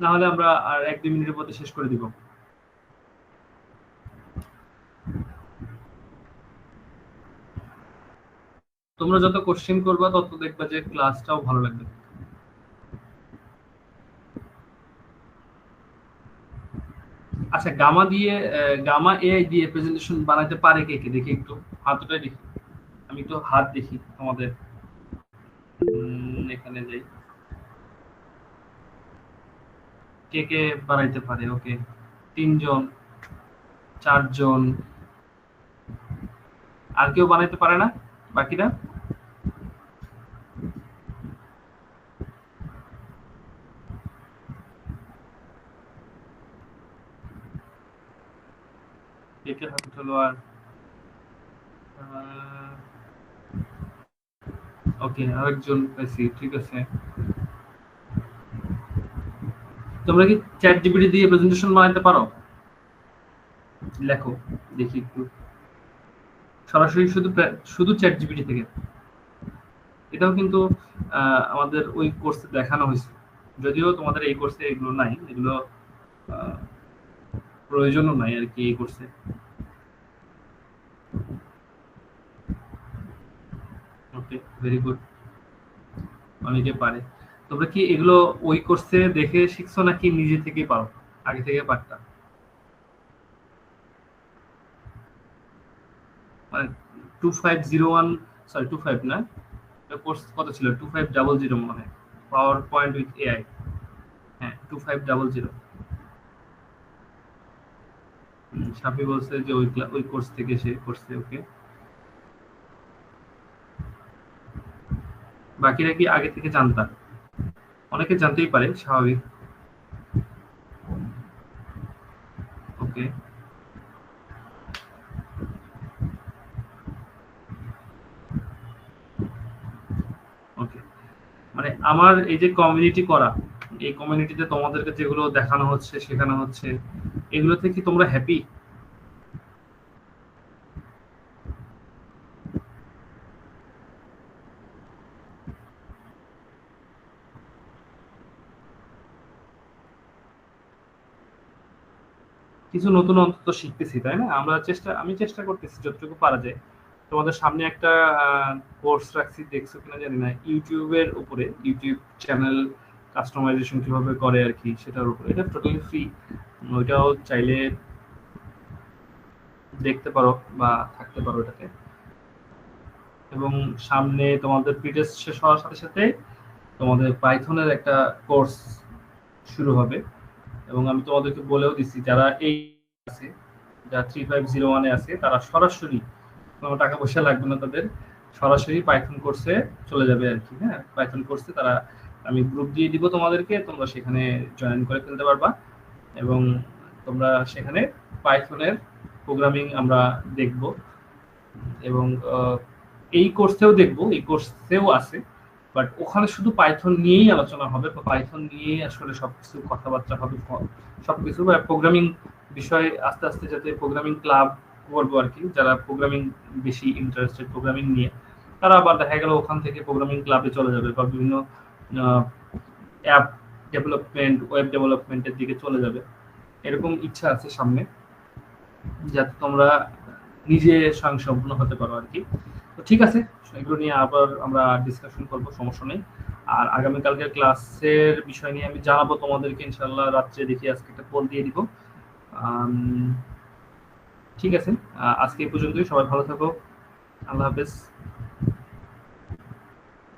না হলে আমরা আর 1-2 মিনিটের মধ্যে শেষ করে দিব। তোমরা যত কোশ্চেন করবা তত দেখবা যে ক্লাসটাও ভালো লাগবে। আচ্ছা, গামা দিয়ে গামা এআই দিয়ে প্রেজেন্টেশন বানাতে পারে কে কে, দেখি একটু হাতটাই দেখি, আমি একটু হাত দেখি আমাদের। এখানে যাই, কে কে বানাইতে পারে? ওকে, 3 জন, 4 জন, আর কেউ বানাইতে পারে না বাকিরা? কে কে হাত উঠালো? আর ওকে, আরেকজন পাইছি, ঠিক আছে। তোমরা কি চ্যাট জিপিটি দিয়ে প্রেজেন্টেশন বানাইতে পারো? লেখো দেখি একটু, সরাসরি শুধু শুধু চ্যাট জিপিটি থেকে। এটাও কিন্তু আমাদের ওই কোর্সে দেখানো হয়েছে, যদিও তোমাদের এই কোর্সে এগুলো নাই, এগুলো আহ, প্রয়োজনও নাই আর কি এই কোর্সে। ওকে, ভেরি গুড, অনেকে পারে। তোমরা কি এগুলো ওই কোর্সে দেখে শিখছো নাকি নিজে থেকেই পারো, আগে থেকে পারতা? মানে 2501, সরি 25 না, কোর্স কত ছিল? 2500 মনে হয়, পাওয়ার পয়েন্ট উইথ এআই। হ্যাঁ, 2500। সাফি বলছে যে ওই কোর্স থেকে সে করছে। ওকে, বাকিরা কি আগে থেকে জানতা? অনেকে জানতেই পারে, স্বাভাবিক। ওকে, ওকে, মানে আমার এই যে কমিউনিটি করা, এই কমিউনিটিতে তোমাদেরকে যেগুলো দেখানো হচ্ছে, শেখানো হচ্ছে, এগুলোতে কি তোমরা হ্যাপি? কিছু নতুন অন্তত শিখতেছি, তাই না? আমি চেষ্টা করতেছি যতটুকু পারা যায়। তোমাদের সামনে একটা কোর্স রাখছি, দেখছো কিনা জানি না, ইউটিউবের উপরে, ইউটিউব চ্যানেল কাস্টমাইজেশন কিভাবে করে আর কি, সেটার উপরে। এটা টোটালি ফ্রি, ওইটাও চাইলে দেখতে পারো বা থাকতে পারো এটাতে। এবং সামনে তোমাদের প্রিটেস্ট শেষ হওয়ার সাথে সাথে তোমাদের পাইথনের একটা কোর্স শুরু হবে। এবং আমি তোমাদেরকে বলেও দিছি, যারা এই আছে, যারা 3501 এ আছে, তারা সরাসরি, কোনো টাকা পয়সা লাগবে না তাদের, সরাসরি পাইথন কোর্সে চলে যাবে আর কি। হ্যাঁ, পাইথন কোর্সে তারা, আমি গ্রুপ দিয়ে দিব তোমাদেরকে, তোমরা সেখানে জয়েন করে ফেলতে পারবা। এবং তোমরা সেখানে পাইথনের প্রোগ্রামিং আমরা দেখব। এবং এই কোর্সেও আছে, বাট ওখানে শুধু পাইথন নিয়েই আলোচনা হবে, পাইথন নিয়েই আসলে সবকিছু কথাবার্তা হবে, সবকিছু প্রোগ্রামিং বিষয়ে আস্তে আস্তে, যাতে প্রোগ্রামিং ক্লাব বলবো আর কি, যারা প্রোগ্রামিং বেশি ইন্টারেস্টেড প্রোগ্রামিং নিয়ে, তারা আবার দেখা গেল ওখান থেকে প্রোগ্রামিং ক্লাবে চলে যাবে, বা বিভিন্ন অ্যাপ ডেভেলপমেন্ট, ওয়েব ডেভেলপমেন্টের দিকে চলে যাবে। এরকম ইচ্ছা আছে সামনে, যাতে তোমরা নিজে স্বয়ংসম্পূর্ণ হতে পারো আর কি। তো ঠিক আছে, এগুলো নিয়ে আবার আমরা ডিসকাশন করব, সমস্যা নেই। আর আগামীকালকের ক্লাসের বিষয় নিয়ে আমি জানাবো তোমাদেরকে ইনশাল্লাহ রাত্রে, দেখি আজকে একটা কল দিয়ে দিব। ঠিক আছে, আজকে এই পর্যন্তই। সবাই ভালো থাকো, আল্লাহ হাফেজ।